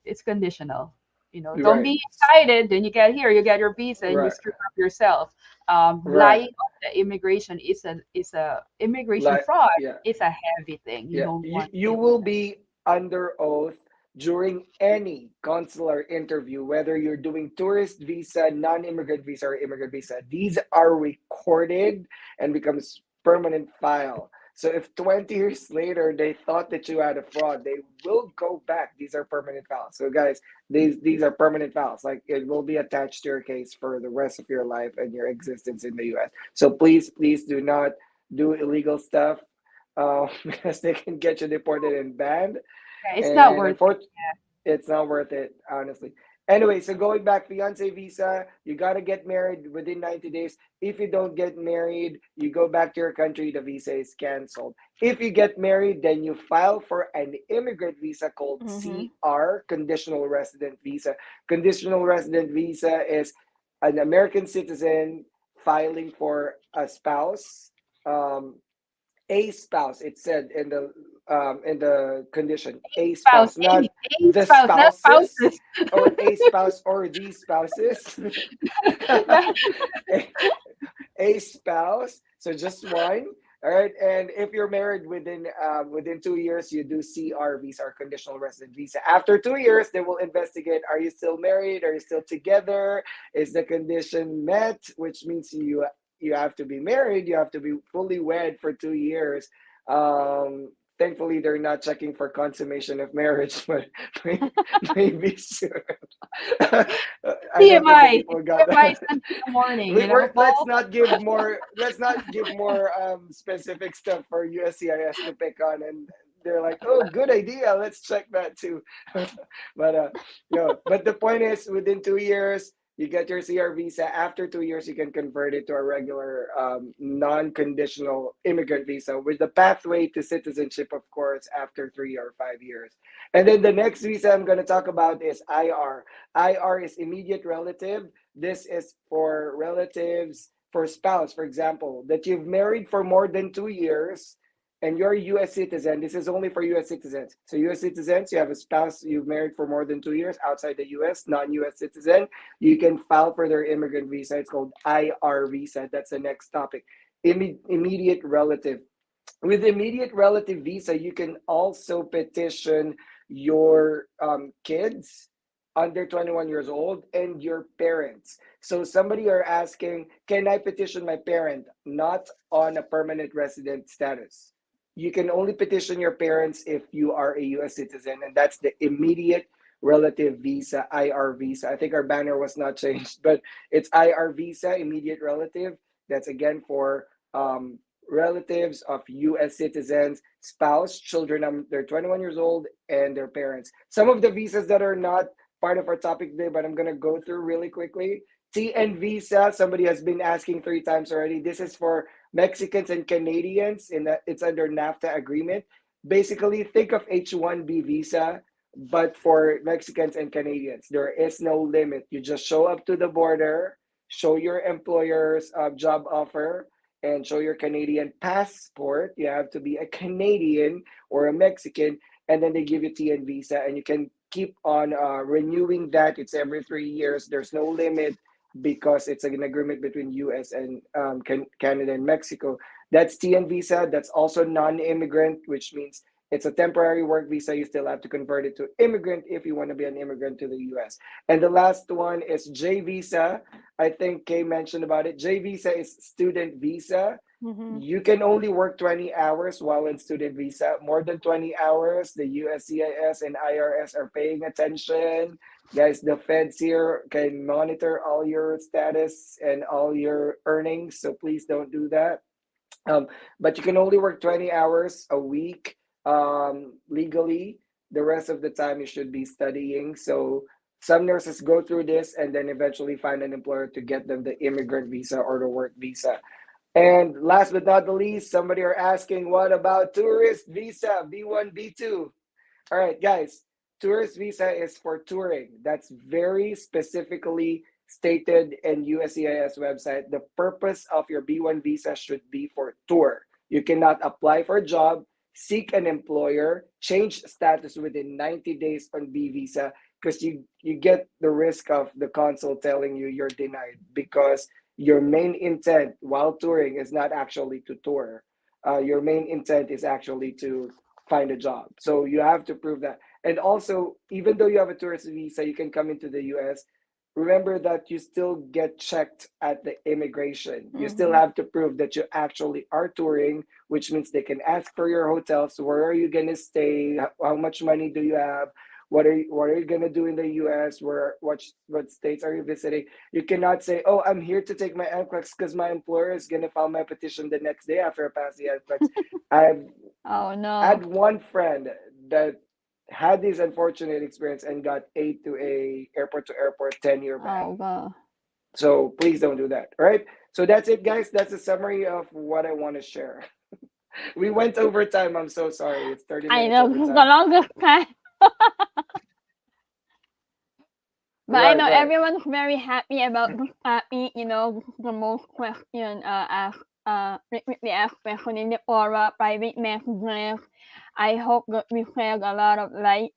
it's conditional. Don't Right. be excited. Then you get here, you get your visa, and you Right. screw up yourself. Right. Lying on the immigration is a immigration Like, fraud. yeah. It's a heavy thing. You Yeah, don't you want you it. will be under oath during any consular interview, whether you're doing tourist visa, non-immigrant visa, or immigrant visa. These are recorded and becomes permanent file. So if 20 years later they thought that you had a fraud, they will go back. These are permanent files. So guys, these are permanent files. Like it will be attached to your case for the rest of your life and your existence in the US. So please do not do illegal stuff because they can get you deported and banned. Yeah, it's not And worth it. unfortunately, it's not worth it, honestly. Anyway, so going back, fiance visa, you got to get married within 90 days. If you don't get married, you go back to your country, the visa is canceled. If you get married, then you file for an immigrant visa called Mm-hmm. CR, conditional resident visa. Conditional resident visa is an American citizen filing for a spouse. Um, a spouse, it said in the condition, a Spouse, spouse, not a the spouse, not spouses, spouses. or a spouse or the spouses. Not- a, a spouse, so just one. All right, and if you're married within 2 years, you do CR visa or conditional resident visa. After 2 years, they will investigate: are you still married? Are you still together? Is the condition met? Which means you have to be married. You have to be fully wed for 2 years. Thankfully, they're not checking for consummation of marriage, but maybe soon. I don't think the TMI. people got TMI that. Sunday in the morning, Let's Paul? not give more. Let's not give more specific stuff for USCIS to pick on, and they're like, "Oh, good idea. Let's check that too." But no. But the point is, within 2 years, you get your CR visa. After 2 years, you can convert it to a regular non-conditional immigrant visa with the pathway to citizenship, of course, after 3 or 5 years. And then the next visa I'm going to talk about is IR. IR is immediate relative. This is for relatives, for spouse, for example, that you've married for more than 2 years and you're a US citizen. This is only for US citizens. So, US citizens, you have a spouse you've married for more than 2 years outside the US, non US citizen, you can file for their immigrant visa. It's called IR visa. That's the next topic. Immediate relative. With immediate relative visa, you can also petition your kids under 21 years old and your parents. So somebody are asking, can I petition my parent not on a permanent resident status? You can only petition your parents if you are a US citizen, and that's the immediate relative visa, IR visa. I think our banner was not changed, but it's IR visa, immediate relative. That's again for relatives of US citizens, spouse, children they're 21 years old, and their parents. Some of the visas that are not part of our topic today, but I'm going to go through really quickly. TN visa, somebody has been asking 3 times already. This is for Mexicans and Canadians, it's under NAFTA agreement. Basically, think of H-1B visa, but for Mexicans and Canadians. There is no limit. You just show up to the border, show your employer's job offer, and show your Canadian passport. You have to be a Canadian or a Mexican, and then they give you TN visa, and you can keep on renewing that. It's every 3 years. There's no limit because it's an agreement between US and Canada and Mexico. That's TN visa. That's also non-immigrant, which means it's a temporary work visa. You still have to convert it to immigrant if you want to be an immigrant to the US. And the last one is J visa. I think Kay mentioned about it. J visa is student visa. Mm-hmm. You can only work 20 hours while in student visa. More than 20 hours, the USCIS and IRS are paying attention. Guys, the feds here can monitor all your status and all your earnings, so please don't do that. Um, but you can only work 20 hours a week legally. The rest of the time, you should be studying. So some nurses go through this and then eventually find an employer to get them the immigrant visa or the work visa. And last but not the least, somebody are asking, what about tourist visa, B1, B2? All right, guys, tourist visa is for touring. That's very specifically stated in USCIS website. The purpose of your B1 visa should be for tour. You cannot apply for a job, seek an employer, change status within 90 days on B visa, because you get the risk of the consul telling you you're denied because your main intent while touring is not actually to tour. Your main intent is actually to find a job. So you have to prove that. And also, even though you have a tourist visa, you can come into the US. Remember that you still get checked at the immigration. You still have to prove that you actually are touring, which means they can ask for your hotels. Where are you gonna stay? How much money do you have? What are you gonna do in the US? What states are you visiting? You cannot say, "Oh, I'm here to take my NCLEX because my employer is gonna file my petition the next day after I pass the NCLEX." I've Oh no. had one friend that had this unfortunate experience and got A to A, airport to airport, 10-year ban. Oh god. So please don't do that. All right. So that's it, guys. That's a summary of what I want to share. We went over time. I'm so sorry. It's 30 I minutes know, over this is the time. longest time. But I Right, know right. everyone's very happy about this topic, this is the most question asked frequently asked question in the forum, private messages. I hope that we shed a lot of light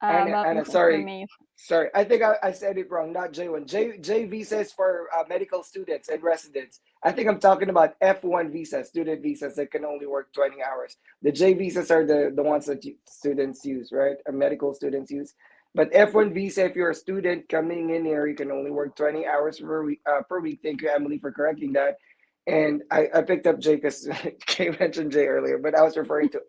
about Anna, this sorry. information. Sorry. I think I said it wrong. Not J1. J visa is for medical students and residents. I think I'm talking about F1 visas, student visas that can only work 20 hours. The J visas are the ones that students use, right? Medical students use. But F1 visa, if you're a student coming in here, you can only work 20 hours per week. Per week. Thank you, Emily, for correcting that. And I picked up J because Kay mentioned J earlier, but I was referring to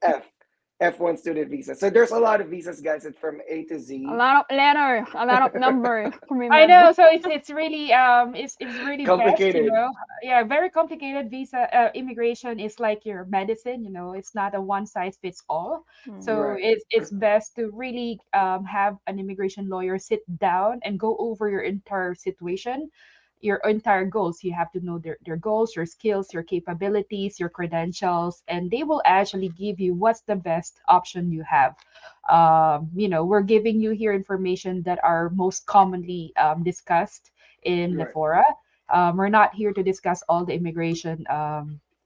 F1 student visa. So there's a lot of visas, guys. It's from A to A Z. lot of letters, a lot of numbers to I remember. know, so it's really best, you Complicated. know. Yeah, very complicated visa. Immigration is like your medicine, you know. It's not a one size fits all. So Right. it's best to really have an immigration lawyer sit down and go over your entire situation, your entire goals. You have to know their goals, your skills, your capabilities, your credentials, and they will actually give you what's the best option you have. You know, we're giving you here information that are most commonly discussed in the Right. fora. We're not here to discuss all the immigration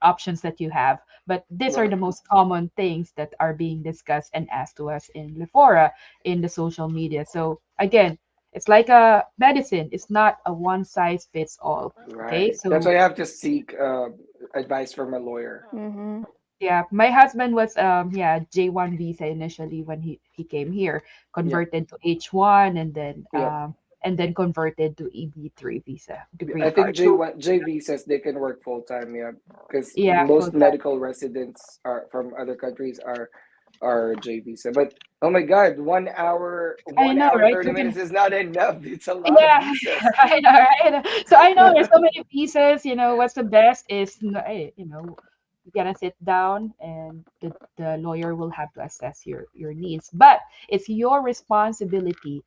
options that you have, but these are Right. the most common things that are being discussed and asked to us in the fora, in the social media. So again, it's like a medicine. It's not a one size fits all. Okay, Right. That's so why I have to seek advice from a lawyer. Mm-hmm. yeah, my husband was yeah, J1 visa initially when he came here, Yep. converted to H1 Yep. and then converted to EB3 visa, the I green think card. So J1 JV says they can work full time. Yeah, because yeah, full most time. medical residents are from other countries are J visa. But oh my God, I one know, hour right? 30 We can minutes is not enough. It's a lot of yeah, visas. I know, right? So I know there's so many pieces, you know, what's the best is, you know, you gotta sit down and the lawyer will have to assess your needs. But it's your responsibility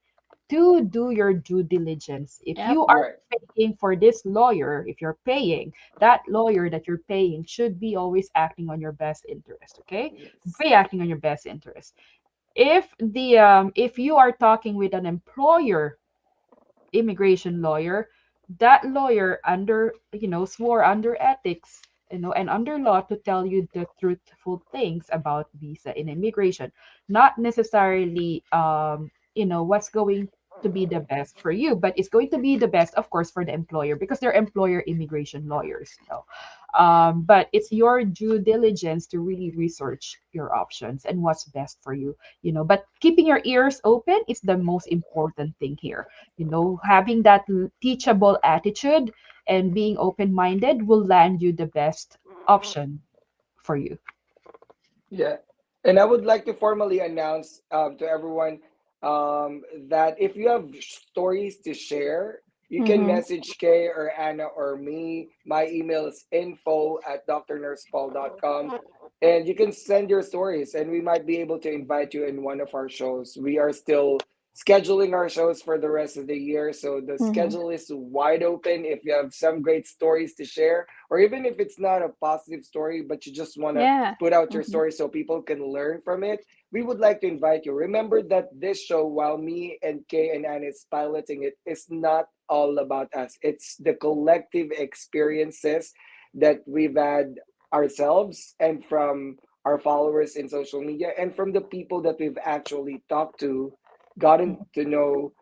to do your due diligence. If Yep. you are Right. paying for this lawyer, if you're paying, that lawyer that you're paying should be always acting on your best interest, okay? Yes. Be acting on your best interest. If you are talking with an employer immigration lawyer, that lawyer under, you know, swore under ethics, you know, and under law to tell you the truthful things about visa in immigration, not necessarily you know, what's going to be the best for you, but it's going to be the best, of course, for the employer because they're employer immigration lawyers, you know. But it's your due diligence to really research your options and what's best for you, you know. But keeping your ears open is the most important thing here, you know. Having that teachable attitude and being open minded will land you the best option for you. Yeah. And I would like to formally announce to everyone that if you have stories to share, you can Mm-hmm. message Kay or Anna or me. My email is info@drnursepaul.com. And you can send your stories, and we might be able to invite you in one of our shows. We are still scheduling our shows for the rest of the year. So the Mm-hmm. schedule is wide open. If you have some great stories to share, or even if it's not a positive story, but you just want to Yeah. put out your Mm-hmm. story so people can learn from it, we would like to invite you. Remember that this show, while me and Kay and Anne is piloting it, is not all about us. It's the collective experiences that we've had ourselves and from our followers in social media and from the people that we've actually talked to gotten to know,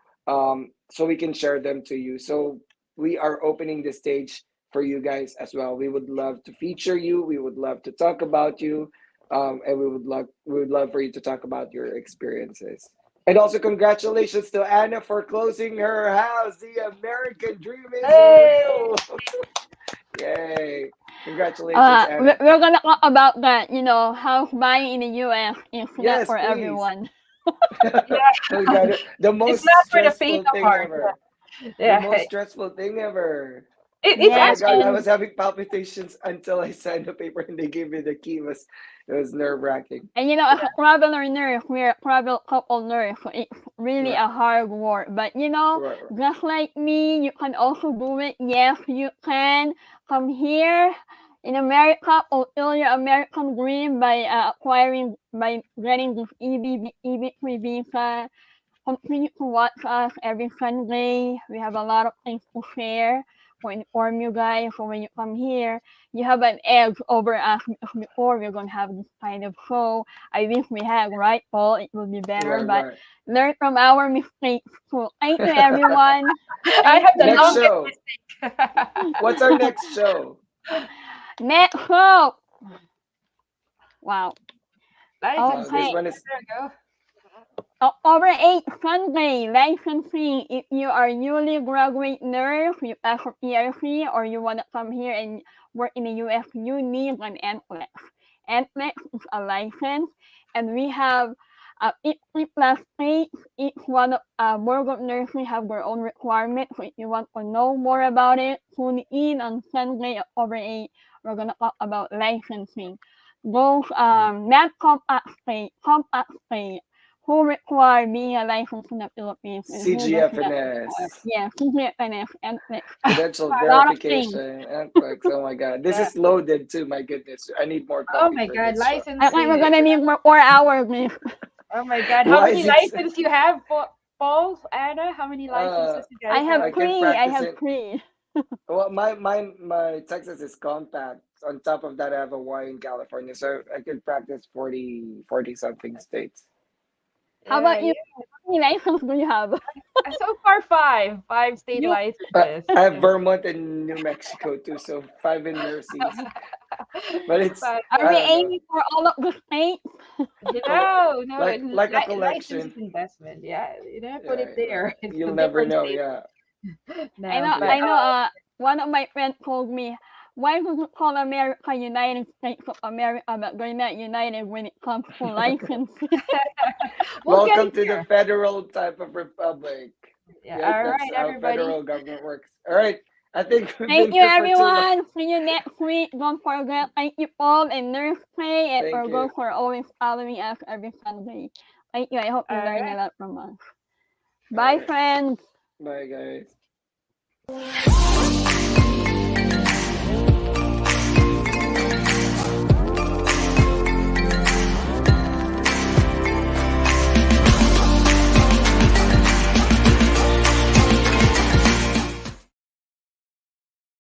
so we can share them to you. So we are opening the stage for you guys as well. We would love to feature you. We would love to talk about you, and we would love for you to talk about your experiences. And also, congratulations to Anna for closing her house. The American dream is Hey! real. Yay! Congratulations, Anna. We're gonna talk about that. House buying in the U.S. is not Yes, for please. everyone. Yeah. We got it. The It's most not for the faint stressful of thing heart. ever. The Yeah. most stressful thing ever. It's Oh my Yes, God, I actually, and was having palpitations until I signed the paper and they gave me the key. It was nerve-wracking. as a traveler nurse, we're a travel couple nurse, so it's really Right. a hard work. But Right. just like me, you can also do it. Yes, you can come here in America, fulfill your American dream by getting this EB3 visa. Continue to watch us every Sunday. We have a lot of things to share to inform you guys. So when you come here, you have an edge over us because before we're going to have this kind of show. I wish we had, right, Paul? It would be better, Right, but right. learn from our mistakes. So thank you, everyone. I Thank have the you. Next longest show. mistake. What's our next show? Next show. Wow. License. This Okay. one is There we go. Over 8 Sunday licensing. If you are newly graduate nurse, you pass for PRC, or you want to come here and work in the US, you need an NCLEX. NCLEX is a license, and we have each 3+ states. Each one of board of nurses have their own requirements. So if you want to know more about it, tune in on Sunday at over 8. We're gonna talk about licensing. Those not compact state who require being a licensed in the Philippines and who does not require. CGFNS. Yeah, CGFNS and Credential a lot of things. verification and clicks. Oh my God. This Yeah. is loaded too. My goodness. I need more Oh coffee my for God, this show. I think we're licensing. gonna need more 4 hours. Oh my God, how Why many is it licenses you have, Paul, Anna? How many licenses you I guys have have? I can 3. I practice have it. 3. Well, my Texas is compact. On top of that, I have Hawaii and California, so I could practice 40 something states. How Yeah, about you? yeah. How many licenses do you have? So far, five state You licenses. I have Vermont and New Mexico too, so 5 in nurses. But it's But are I we don't know, aiming for all of the states? no, like a license collection. is investment. Yeah, put it Right, right. there. It's the You'll never different know. states Yeah, now. But I know. One of my friends told me, why would you call America United States of America, but they're not united when it comes to licensing? we'll get welcome it to the there. federal type of republic. Yeah. Right, All that's right, how everybody. federal government works. All right, I think we've Thank been you, here for too long. everyone. See you next week. Don't forget, thank you, Paul and Nurse Pay, and Thank for those you. who are always following us every Sunday. Thank you. I hope you All learned a right. lot from us. All Bye, right, friends. bye guys.